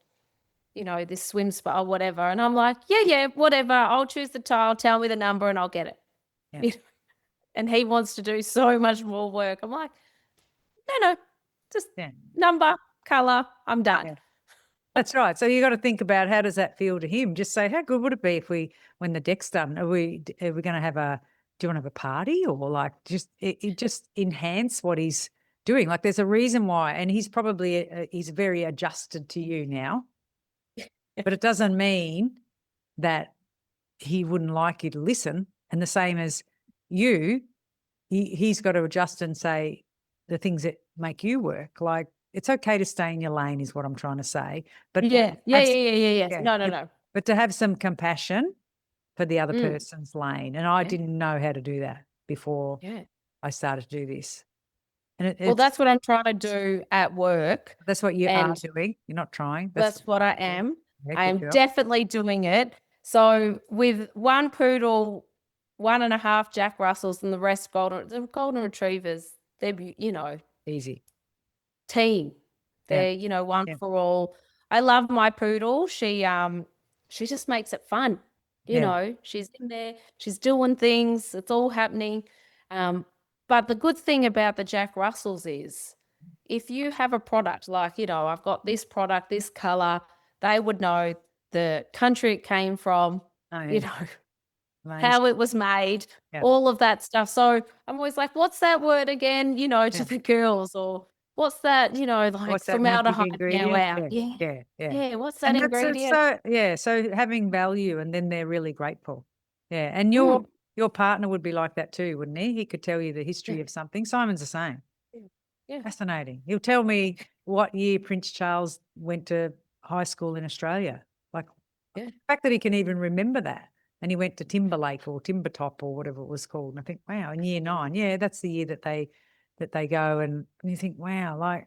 this swim spa or whatever. And I'm like, yeah, whatever. I'll choose the tile, tell me the number and I'll get it. Yeah. You know, and he wants to do so much more work. I'm like, no, just Yeah. number, color, I'm done. Yeah. That's right. So you got to think about, how does that feel to him? Just say, how good would it be if when the deck's done, are we going to have do you want to have a party, or like it just enhance what he's doing? Like there's a reason why, and he's probably, he's very adjusted to you now, but it doesn't mean that he wouldn't like you to listen. And the same as you, he's got to adjust and say the things that make you work. Like it's okay to stay in your lane is what I'm trying to say. But Yeah. No. but to have some compassion for the other Mm. person's lane. And I Yeah. didn't know how to do that before Yeah. I started to do this. And Well, that's what I'm trying to do at work. that's what you are And doing. You're not trying. that's what I am. Yeah, I good am girl. definitely doing it. So with one poodle, 1.5 Jack Russells, and the rest golden retrievers, they're Easy. team. Yeah. They're one Yeah. for all. I love my poodle. She just makes it fun. Yeah. She's in there, she's doing things, it's all happening. But the good thing about the Jack Russells is if you have a product like, I've got this product, this color, they would know the country it came from, Oh, yeah. you know, Amazing. how it was made, Yeah. all of that stuff. So I'm always like, what's that word again, to Yeah. the girls, or what's that, like What's that formaldehyde magic now ingredient? out. Yeah. Yeah. Yeah. Yeah. Yeah. What's that And that's ingredient? so, yeah. So having value, and then they're really grateful. Yeah. And Mm, your partner would be like that too, wouldn't he? He could tell you the yeah. history of something. Simon's the same. Yeah. Yeah. Fascinating. He'll tell me what year Prince Charles went to high school in Australia. Like Yeah. the fact that he can even remember that. And he went to Timberlake or Timbertop or whatever it was called. And I think, wow, in year 9, yeah, that's the year that they go. And you think, wow, like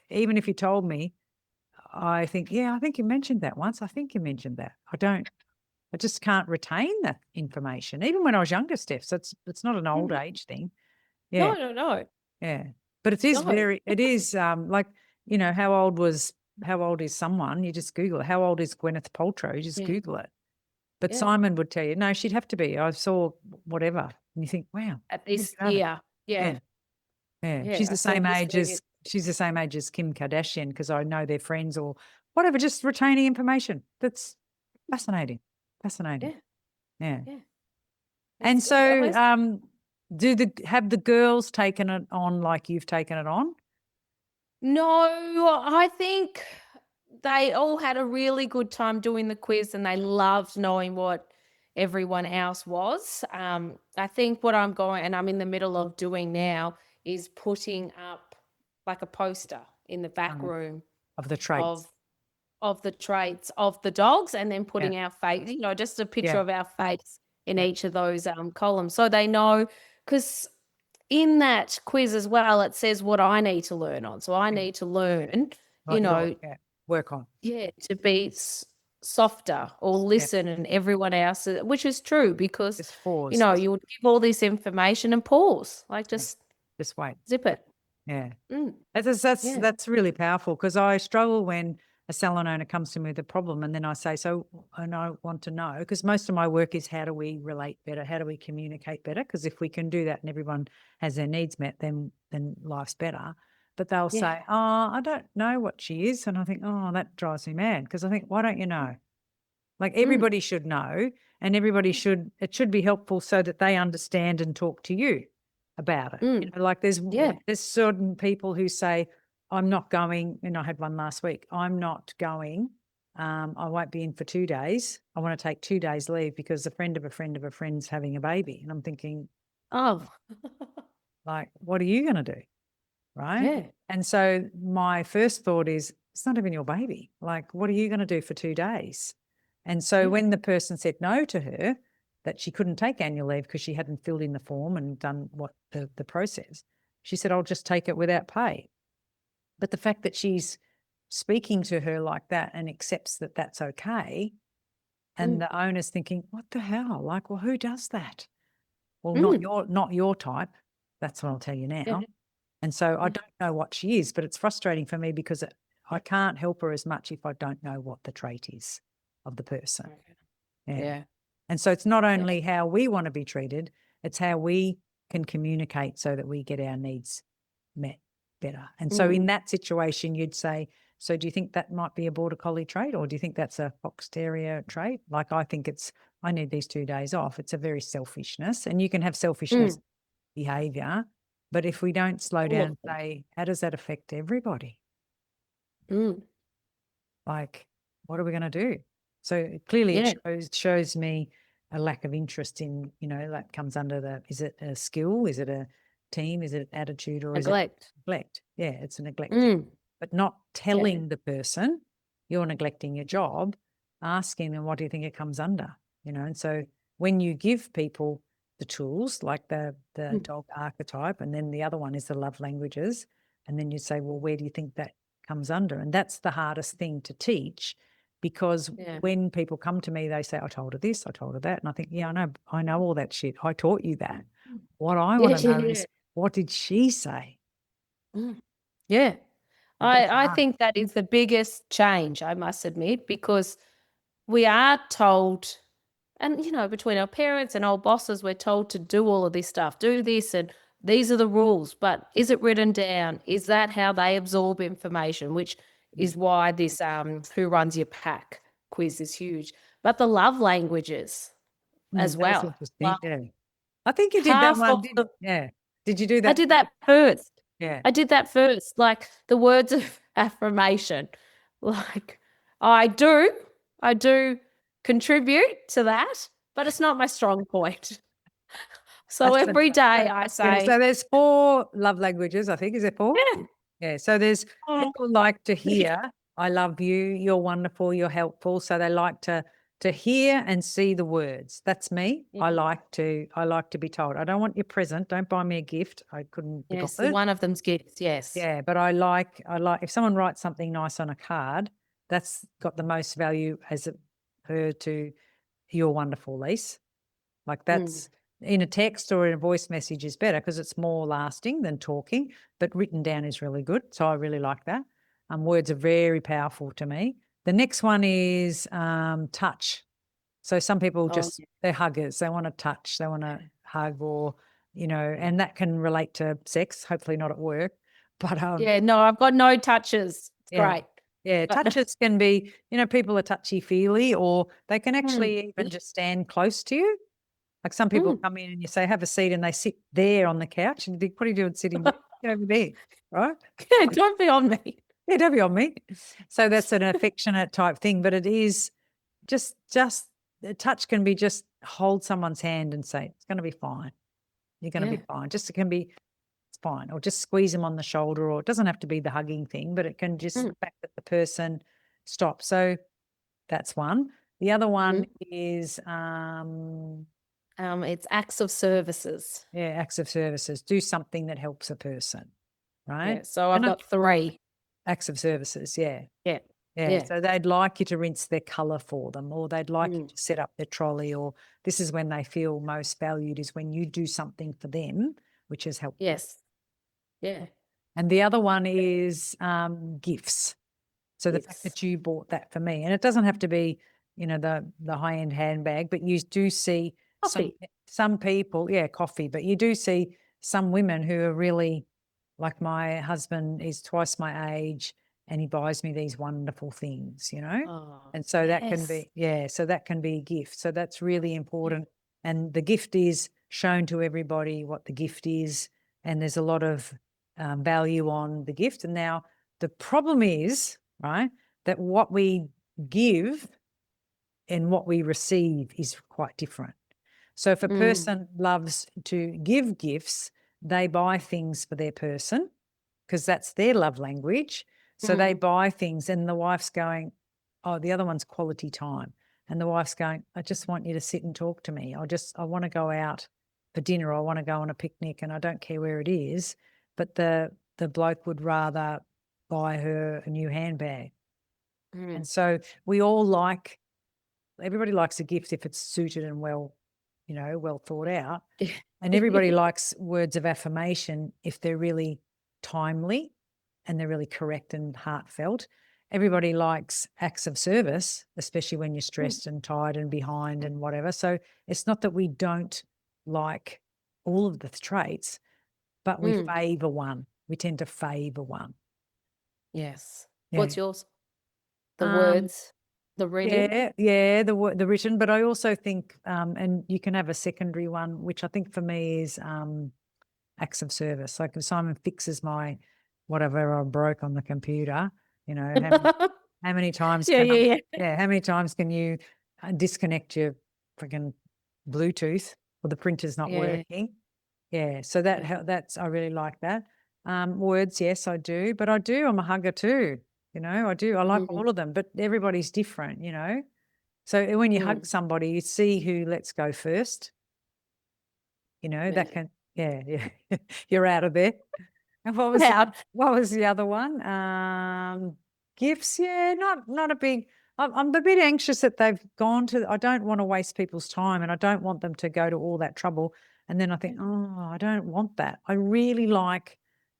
even if you told me, I think, yeah, I think you mentioned that once. I think you mentioned that. I just can't retain that information. Even when I was younger, Steph. So it's not an old Mhm. age thing. No, Yeah. no, no. Yeah. But No. it is like, how old is someone? You just Google it. How old is Gwyneth Paltrow? You just Yeah. Google it. But Yeah. Simon would tell you, no, she'd have to be. I saw whatever. And you think, wow, At there this you have it. year. Yeah. Yeah. Yeah. Yeah. I saw this thing. She's the same age as Kim Kardashian, because I know they're friends or whatever, just retaining information. That's fascinating. Fascinating. Yeah. Yeah. Yeah. And It's good. so have the girls taken it on like you've taken it on? No, I think they all had a really good time doing the quiz and they loved knowing what everyone else was. I think what I'm in the middle of doing now is putting up like a poster in the back room Of the traits. of the traits of the dogs, and then Yeah. putting our face, just a picture Yeah. of our face in Yeah. each of those columns. So they know, because in that quiz as well, it says what I need to learn on. So I Yeah. need to learn, Right, yeah. Work on. to be softer or Yeah. listen, and everyone else, which is true, because, Just pause. you would give all this information and pause, like Yeah. just Just wait. zip it. Yeah. Mm, yeah. That's really powerful, because I struggle when a salon owner comes to me with a problem, and then I say, so, and I want to know, because most of my work is how do we relate better? How do we communicate better? Because if we can do that and everyone has their needs met, then life's better. But they'll Yeah. say, oh, I don't know what she is. And I think, oh, that drives me mad, because I think, why don't you know? Like Mm, everybody should know, and it should be helpful so that they understand and talk to you about it. mm, Like there's yeah. certain people who say, I'm not going, and I had one last week, I'm not going I won't be in for 2 days. I want to take 2 days leave because a friend of a friend of a friend's having a baby. And I'm thinking, Oh, like, what are you going to do? Right. yeah. And so my first thought is, it's not even your baby. Like, what are you going to do for 2 days? And so Yeah. when the person said no to her, that she couldn't take annual leave because she hadn't filled in the form and done what the process, she said, I'll just take it without pay. But the fact that she's speaking to her like that and accepts that that's okay, and the owner's thinking, what the hell? Like, well, who does that? Well, Mm. not your type. That's what I'll tell you Yeah. now. And so I Yeah. don't know what she is, but it's frustrating for me because I can't help her as much if I don't know what the trait is of the person. Okay. Yeah. Yeah. And so it's not Yeah. only how we want to be treated, it's how we can communicate so that we get our needs met better. And so in that situation, you'd say, so do you think that might be a border collie trait, or do you think that's a fox terrier trait? Like, I think I need these 2 days off. It's a very selfishness, and you can have selfishness behavior. But if we don't slow All down of and them. say, how does that affect everybody? Mm. Like, what are we going to do? So clearly Yeah. it shows me a lack of interest in, that comes under is it a skill? Is it a team? Is it attitude, or is it Neglect. neglect? Yeah, it's a neglecting, Mm. but not Yeah. telling the person you're neglecting your job, asking them, what do you think it comes under? And so when you give people the tools, like the dog archetype, and then the other one is the love languages, and then you say, well, where do you think that comes under? And that's the hardest thing to teach, because Yeah. when people come to me, they say, I told her this, I told her that. And I think, yeah, I know all that shit. I taught you that. What I Yeah. want to Yeah. know Yeah. is, what did she say? Mm. Yeah. That's I hard. think that is the biggest change, I must admit, because we are told, and between our parents and old bosses, we're told to do all of this stuff, do this, and these are the rules. But is it written down? Is that how they absorb information? Which is why this who runs your pack quiz is huge. But the love languages as That's well. interesting. Like Yeah. I think you did that half one, of did the yeah. Did you do I that? did that first. Yeah. I did that first. Like the words of affirmation. Like I do, I do contribute to that, but it's not my strong point. So That's every day I yeah, say, so there's 4 love languages, I think. Is there 4? yeah, Yeah, so there's oh, people like to hear, "I love you, you're wonderful, you're helpful," so they like to hear and see the words. That's me. yeah, I like to be told, "I don't want your present, don't buy me a gift." I couldn't be yes, bothered. one of them's gifts. Yes. Yeah, but I like if someone writes something nice on a card, that's got the most value as per to "You're wonderful, Lise." Like, Mm, that's in a text or in a voice message is better because it's more lasting than talking, but written down is really good. So I really like that. Words are very powerful to me. The next one is touch. So some people oh, they're huggers. They want to touch, they want to hug, or, and that can relate to sex, hopefully not at work. But yeah. No, I've got no touches. It's yeah. great. Yeah, But touches can be, people are touchy-feely, or they can mm, actually even just stand close to you. Like, some people mm. come in and you say, have a seat, and they sit there on the couch, and you think, what are you doing sitting there? Get over there, right? Yeah, don't be on me. Yeah, don't be on me. So that's an affectionate type thing, but it is just a touch can be just hold someone's hand and say, it's going to be fine. You're going to Yeah. be fine. Just it can be, it's fine. Or just squeeze them on the shoulder, or it doesn't have to be the hugging thing, but it can just Mm, the fact that the person stops. So that's one. The other one mm. is It's acts of services. yeah, acts of services. Do something that helps a person, right? Yeah. So I've And got 3. acts of services, yeah. Yeah. Yeah. Yeah. So they'd like you to rinse their colour for them, or they'd like you Mm. to set up their trolley, or this is when they feel most valued, is when you do something for them, which has helped them. Yes. Yeah. And the other one is gifts. So the fact Gifts. that you bought that for me, and it doesn't have to be, the high end handbag, but you do see Coffee. some people, yeah, coffee, but you do see some women who are really, like, my husband is twice my age, and he buys me these wonderful things. Oh, And so that can yes. be, yeah, so that can be a gift. So that's really important. And the gift is shown to everybody what the gift is, and there's a lot of value on the gift. And now the problem is, right, that what we give and what we receive is quite different. So if a person loves to give gifts, they buy things for their person because that's their love language. So they buy things, and the wife's going, oh, the other one's quality time. And the wife's going, I just want you to sit and talk to me. I want to go out for dinner. I want to go on a picnic, and I don't care where it is. But the bloke would rather buy her a new handbag. And so we all everybody likes a gift if it's suited and well thought out. And everybody likes words of affirmation if they're really timely and they're really correct and heartfelt. Everybody likes acts of service, especially when you're stressed and tired and behind and whatever. So it's not that we don't like all of the traits, but we favor one. We tend to favor one. Yes. Yeah. What's yours? The words, the written? Yeah, the written. But I also think, and you can have a secondary one, which I think for me is acts of service. Like if Simon fixes my whatever I broke on the computer, how many times Yeah. how many times can you disconnect your freaking Bluetooth or the printer's not working? Yeah, so that's I really like that. Words, yes, I do, but I'm a hugger too. I do. I like all of them, but everybody's different. So when you hug somebody, you see who lets go first. That can, yeah, you're out of there. And what was the other one? Gifts, yeah, not a big. I'm a bit anxious that they've gone to. I don't want to waste people's time, and I don't want them to go to all that trouble. And then I think, oh, I don't want that. I really like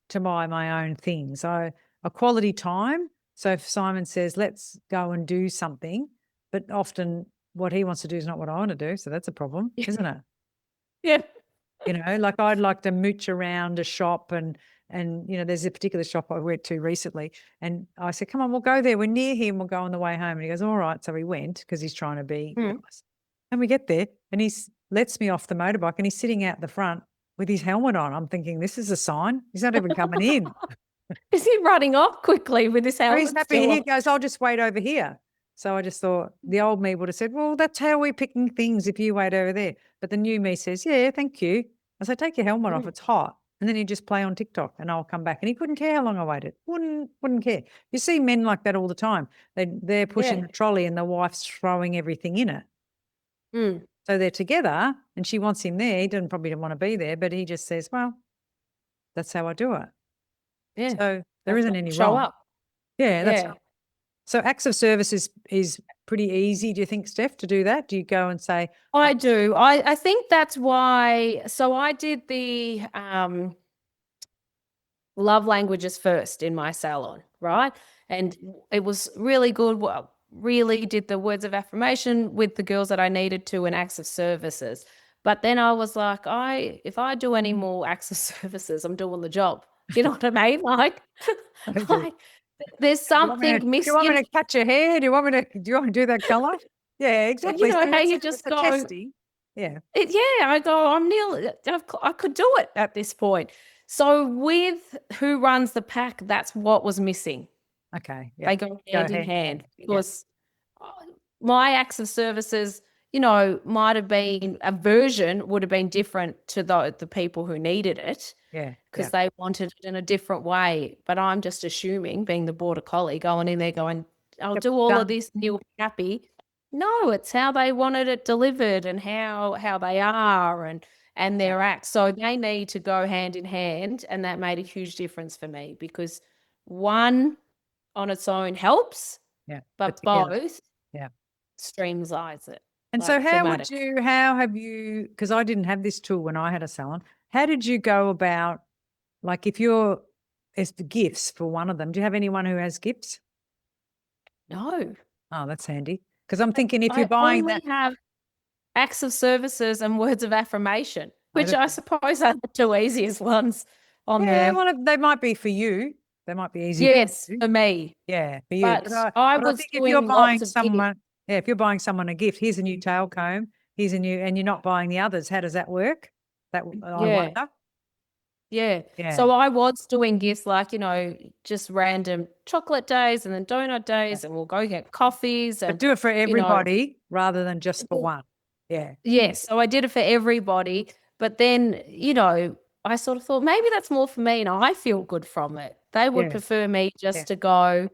to buy my own things. A quality time. So if Simon says, let's go and do something, but often what he wants to do is not what I want to do. So that's a problem, isn't it? Yeah. Like I'd like to mooch around a shop and there's a particular shop I went to recently and I said, come on, we'll go there. We're near here and we'll go on the way home. And he goes, all right. So he went because he's trying to be nice. And we get there and he lets me off the motorbike and he's sitting out the front with his helmet on. I'm thinking, this is a sign. He's not even coming in. Is he running off quickly with his helmet? He's happy. He goes, I'll just wait over here. So I just thought the old me would have said, well, that's how we're picking things if you wait over there. But the new me says, yeah, thank you. I said, take your helmet off. It's hot. And then you just play on TikTok and I'll come back. And he couldn't care how long I waited. Wouldn't care. You see men like that all the time. They're pushing the trolley and the wife's throwing everything in it. So they're together and she wants him there. He probably didn't want to be there, but he just says, well, that's how I do it. Yeah. So there isn't any show wrong. up. Yeah, that's right. So acts of service is pretty easy, do you think, Steph, to do that? Do you go and say? I do. I think that's why. So I did the love languages first in my salon, right? And it was really good. Well, really did the words of affirmation with the girls that I needed to and acts of services. But then I was like, if I do any more acts of services, I'm doing the job. You know what I mean? Like there's something missing. Do you want me to cut your hair? Do you want to do that color? Yeah, exactly. You know, how you just go, testing. Yeah. I go, I'm nearly, I could do it at this point. So with who runs the pack, that's what was missing. Okay. Yep. They go hand in hand because my acts of services, might have been a version would have been different to the people who needed it. Yeah. Because they wanted it in a different way. But I'm just assuming, being the border collie, going in there going, I'll do all of this and you'll be happy. No, it's how they wanted it delivered and how they are and their acts. So they need to go hand in hand. And that made a huge difference for me because one on its own helps, but both streamlines it. And so how have you, because I didn't have this tool when I had a salon, how did you go about, like if it's the gifts for one of them, do you have anyone who has gifts? No. Oh, that's handy. Because I'm thinking if you're buying that. I have acts of services and words of affirmation, which I suppose are the two easiest ones on there. Yeah, well, they might be for you. They might be easy. Yes, for me. Yeah, for you. But I was think doing if you're buying lots of someone, if you're buying someone a gift, here's a new tail comb, and you're not buying the others, how does that work? I wonder. Yeah. Yeah. So I was doing gifts like, just random chocolate days and then donut Yeah. days, and we'll go get coffees But and, do it for you know, everybody rather than just for one. Yeah. yes. So I did it for everybody. But then, I sort of thought maybe that's more for me and I feel good from it. They would Yeah. prefer me Yeah. just to go,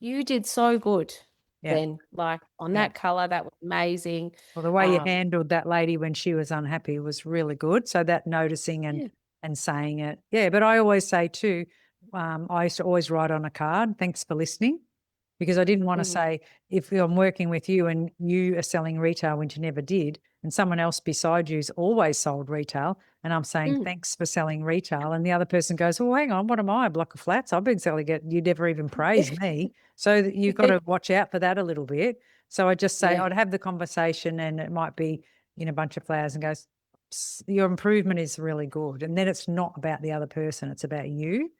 you did so good Yeah. then. Like on Yeah. that color, that was amazing. Well, the way you Um, handled that lady when she was unhappy was really good. So that noticing yeah. and saying it. Yeah. But I always say too, I used to always write on a card, thanks for listening. Because I didn't want to Mm, say, if I'm working with you and you are selling retail when you never did, and someone else beside you's always sold retail, and I'm saying, mm. thanks for selling retail. And the other person goes, oh, hang on, what am I? A block of flats? I've been selling it. You never even praised me. So you've got to watch out for that a little bit. So I just say, Yeah. I'd have the conversation and it might be in a bunch of flowers and goes, your improvement is really good. And then it's not about the other person, it's about you.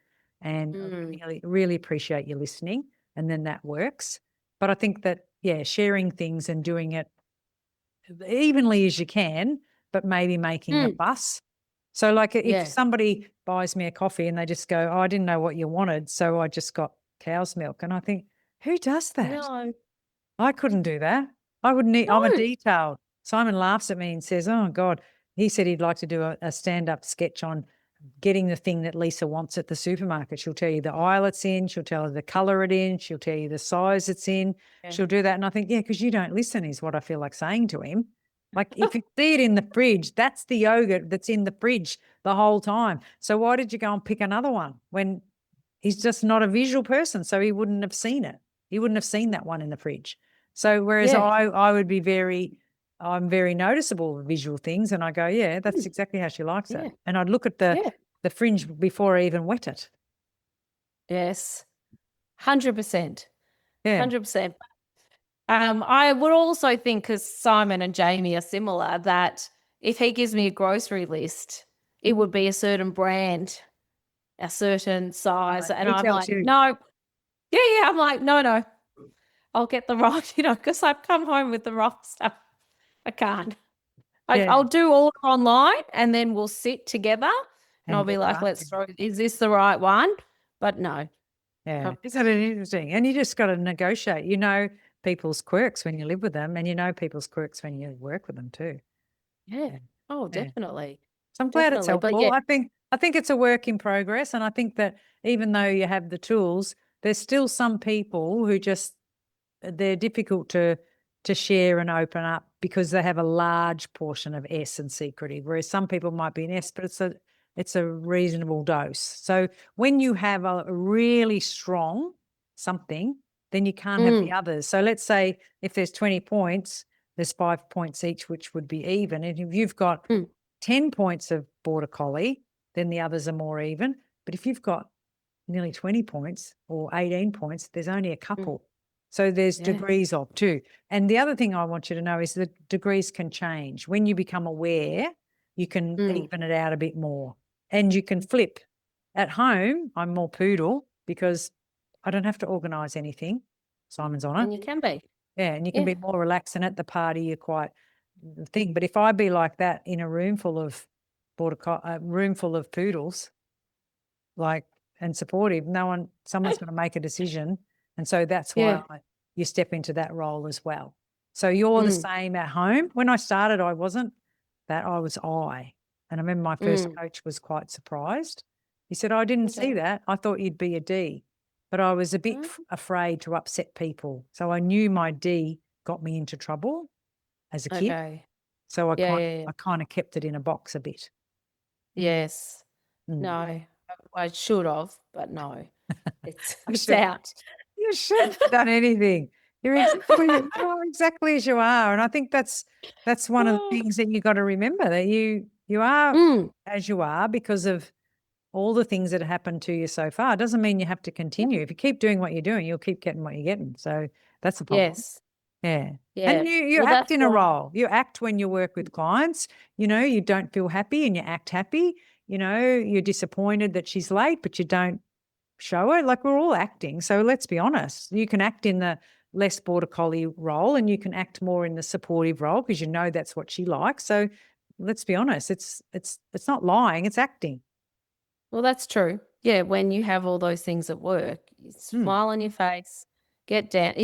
And I Mm, really, really appreciate you listening. And then that works. But I think that, yeah, sharing things and doing it evenly as you can, but maybe making a mm. fuss. So, like, if Yeah. somebody buys me a coffee and they just go, oh, I didn't know what you wanted, so I just got cow's milk. And I think, who does that? No. I couldn't do that. I would need, I'm a No. detailed. Simon laughs at me and says, oh, God, he said he'd like to do a stand up sketch on getting the thing that Lisa wants at the supermarket. She'll tell you the aisle it's in, she'll tell you the color it in, she'll tell you the size it's in. Yeah. She'll do that. And I think, yeah, because you don't listen, is what I feel like saying to him. Like, if you see it in the fridge, that's the yogurt that's in the fridge the whole time. So why did you go and pick another one when he's just not a visual person? So he wouldn't have seen it. He wouldn't have seen that one in the fridge. So whereas Yeah. I would be I'm very noticeable with visual things, and I go, yeah, that's Mm. exactly how she likes it. Yeah. And I'd look at Yeah. the fringe before I even wet it. Yes. 100%. Yeah. 100%. I would also think, because Simon and Jamie are similar, that if he gives me a grocery list, it would be a certain brand, a certain size. And He I'm tells like, you. no. Yeah, yeah. I'm like, no, no. I'll get the right, because I've come home with the wrong stuff. I can't. Yeah. I'll do all online and then we'll sit together and I'll And be get it like, up. is this the right one? But no. Yeah. Oh, Isn't it interesting? And you just got to negotiate. You know people's quirks when you live with them, and you know people's quirks when you work with them too. yeah. Yeah. Oh, Yeah. definitely. So I'm glad it's Definitely. But helpful. yeah. I think it's a work in progress. And I think that even though you have the tools, there's still some people who just they're difficult to share and open up because they have a large portion of S and secretive, whereas some people might be an S, but it's a reasonable dose. So when you have a really strong something, then you can't have the Mm, others. So let's say if there's 20 points, there's 5 points each, which would be even. And if you've got mm, 10 points of border collie, then the others are more even. But if you've got nearly 20 points or 18 points, there's only a mm. couple. So there's Yeah. degrees of too. And the other thing I want you to know is that degrees can change. When you become aware, you can Mm, even it out a bit more and you can flip. At home, I'm more poodle because I don't have to organize anything. Simon's on it. and you can be. Yeah. And you can Yeah. be more relaxed. And at the party, you're quite the thing. But if I be like that in a room full of room full of poodles, like and supportive, someone's going to make a decision. And so that's why Yeah. you step into that role as well. So you're the Mm, same at home. When I started, I wasn't that, I was I. And I remember my first mm. coach was quite surprised. He said, I didn't see Okay. that. I thought you'd be a D, but I was a bit Mm, afraid to upset people. So I knew my D got me into trouble as a kid. okay. So I Yeah, kind yeah, yeah. I kind of kept it in a box a bit. Mm. Yes. No, Mm. I should have, but no, it's I it's should out. You shouldn't have done anything. You're exactly as you are. And I think that's one of the things that you got to remember, that you are Mm, as you are because of all the things that have happened to you so far. It doesn't mean you have to continue. If you keep doing what you're doing, you'll keep getting what you're getting. So that's the problem. yes. Yeah. Yeah. And you Well, act that's in a why. role. You act when you work with clients. You don't feel happy and you act happy. You're disappointed that she's late, but you don't show it. Like, we're all acting. So let's be honest. You can act in the less border collie role and you can act more in the supportive role because that's what she likes. So let's be honest. It's not lying, it's acting. Well, that's true. Yeah, when you have all those things at work, you smile on your face, get down,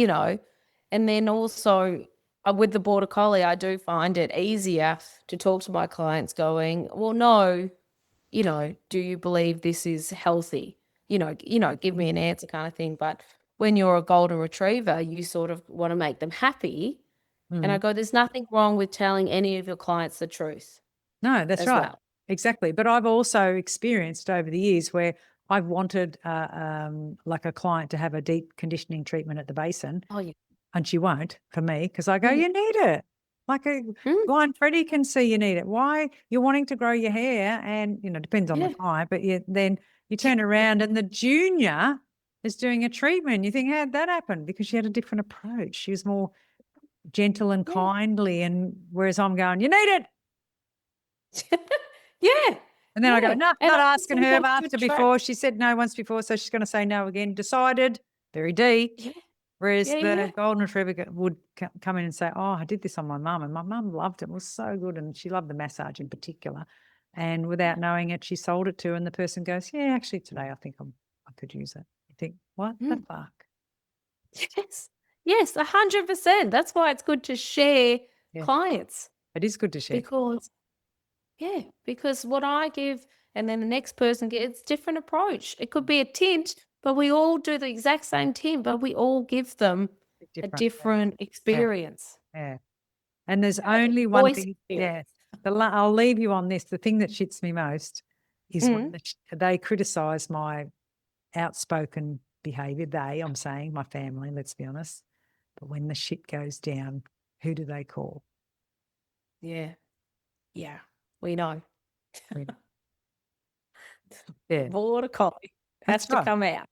and then also with the border collie, I do find it easier to talk to my clients going, well, no, do you believe this is healthy? Give me an answer kind of thing. But when you're a golden retriever, you sort of want to make them happy. And I go, there's nothing wrong with telling any of your clients the truth No, that's as right. well. Exactly. But I've also experienced over the years where I've wanted like a client to have a deep conditioning treatment at the basin, Oh, yeah. and she won't for me because I go, Mm, you need it. Like a mm, blind Freddie can see you need it. Why you're wanting to grow your hair, and depends on the yeah. client, but then you turn around and the junior is doing a treatment. You think, how'd that happen? Because she had a different approach. She was more gentle and Yeah. kindly, and whereas I'm going, you need it. Yeah. And then I go, Yeah. no, And not I asking also her got after good track. before. She said no once before, so she's going to say no again. Decided, very D. Yeah. Whereas Yeah. Yeah. the golden retriever would come in and say, oh, I did this on my mum, and my mum loved it. It was so good, and she loved the massage in particular. And without knowing it, she sold it to, and the person goes, yeah, actually today I think I could use it. You think, what the Mm. fuck? Yes. Yes. 100%. That's why it's good to share Yeah, clients it is good to share. because what I give and then the next person gets different approach. It could be a tint, but we all do the exact same tint, but we all give them a Different. different Yeah, experience. yeah. And there's Yeah. only one Voice thing. experience. Yeah, I'll leave you on this. The thing that shits me most is when Mm. they criticise my outspoken behaviour. I'm saying my family, let's be honest. But when the shit goes down, who do they call? Yeah. Yeah. We know. We- Yeah, Border collie has that's to right. come out.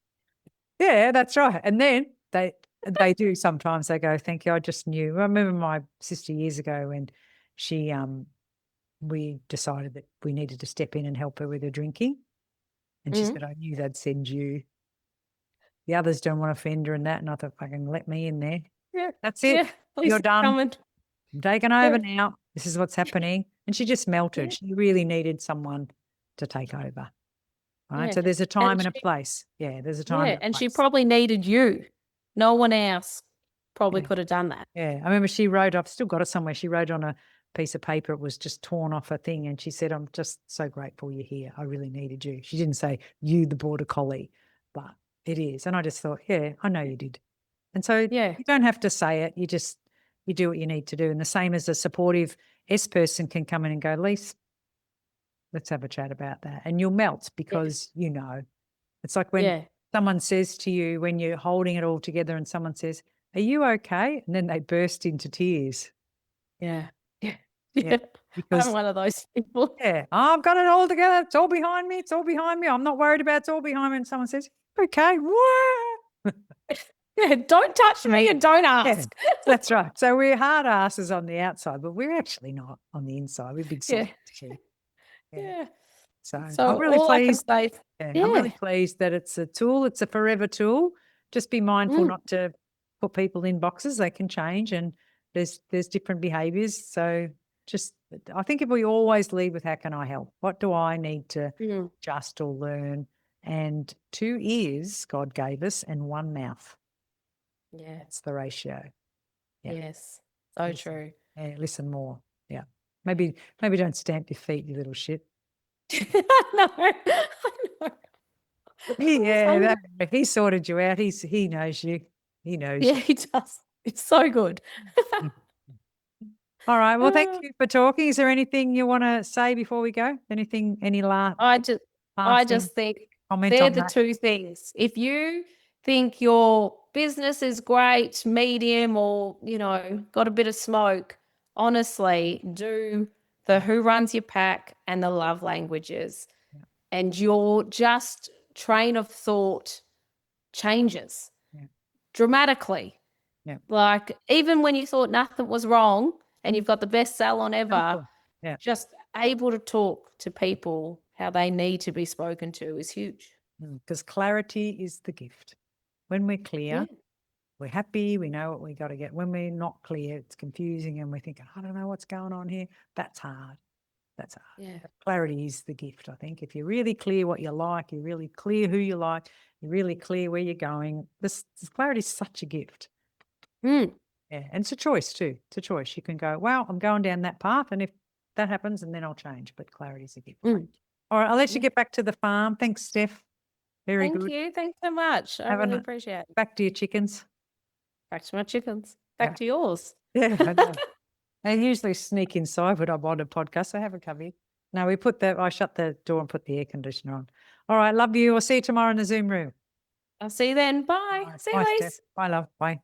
Yeah, that's right. And then they do sometimes. They go, "Thank you. I just knew." I remember my sister years ago when she we decided that we needed to step in and help her with her drinking, and she Mm. said, "I knew they'd send you. The others don't want to offend her and that." And I thought, "Fucking let me in there. Yeah. That's Yeah. it. At least You're it's done. coming. I'm taking Yeah. over now. This is what's happening." And she just melted. Yeah. She really needed someone to take over. Right. Yeah. So there's a time And and a she place. Yeah, there's a time Yeah, and a and she place. probably needed you. No one else probably Yeah. could have done that. Yeah. I remember she wrote, I've still got it somewhere. She wrote on a piece of paper, it was just torn off a thing. And she said, I'm just so grateful you're here. I really needed you. She didn't say you, the border collie, but it is. And I just thought, yeah, I know you did. And so Yeah, you don't have to say it. You do what you need to do. And the same as a supportive S person can come in and go, Lise, let's have a chat about that. And you'll melt yeah, because it's like when yeah, someone says to you, when you're holding it all together and someone says, are you okay? And then they burst into tears. yeah, yeah, Yeah. yeah. I'm Because, one of those people. yeah, I've got it all together. It's all behind me. It's all behind me. I'm not worried about it. It's all behind me. And someone says, okay. Wah! Yeah, don't touch me and don't Yeah, ask. that's right. So we're hard asses on the outside, but we're actually not on the inside. We're big Yeah, soft. Yeah. yeah. So I'm So really all I can pleased. say, Yeah, I'm really yeah, pleased that it's a tool. It's a forever tool. Just be mindful mm, not to put people in boxes. They can change, and there's different behaviours. So just, I think if we always lead with how can I help? What do I need to mm, adjust or learn? And 2 ears God gave us, and 1 mouth. yeah, That's the ratio. Yeah, yes, so listen. true. Yeah, listen more. Yeah, maybe don't stamp your feet, you little shit. I know, I know. I know. He sorted you out. He knows you. He knows Yeah, you. he does. It's so good. All right. Well, thank Uh, you for talking. Is there anything you want to say before we go? Any I just I lasting just think comment they're on the that? two things. If you think your business is great, medium, or got a bit of smoke, honestly, do the who runs your pack and the love languages, Yeah, and your just train of thought changes yeah, dramatically. yeah. Like even when you thought nothing was wrong and Mm, you've got the best salon ever, Exactly. Yeah, just able to talk to people how they need to be spoken to is huge. because clarity is the gift. When we're Yeah. clear, we're happy. We know what we got to get. When we're not clear, it's confusing, and we're thinking, I don't know what's going on here. That's hard. That's hard. Yeah. Clarity is the gift, I think. If you're really clear what you like, you're really clear who you like, you're really clear where you're going, this clarity is such a gift. Mm. Yeah, and it's a choice too. It's a choice. You can go, well, I'm going down that path, and if that happens, and then I'll change. But clarity is a gift. Mm. All right, I'll let you Yeah. get back to the farm. Thanks, Steph. Very Thank good. you. Thanks so much. I Have really a appreciate it. back to your chickens. Back to my chickens. Back Yeah. to yours. Yeah, I know. They usually sneak inside when I'm on a podcast. So have a come here. No, I shut the door and put the air conditioner on. All right, love you. I'll see you tomorrow in the Zoom room. I'll see you then. All Bye. right, See you, bye, Steph. Lise. Bye, love. Bye.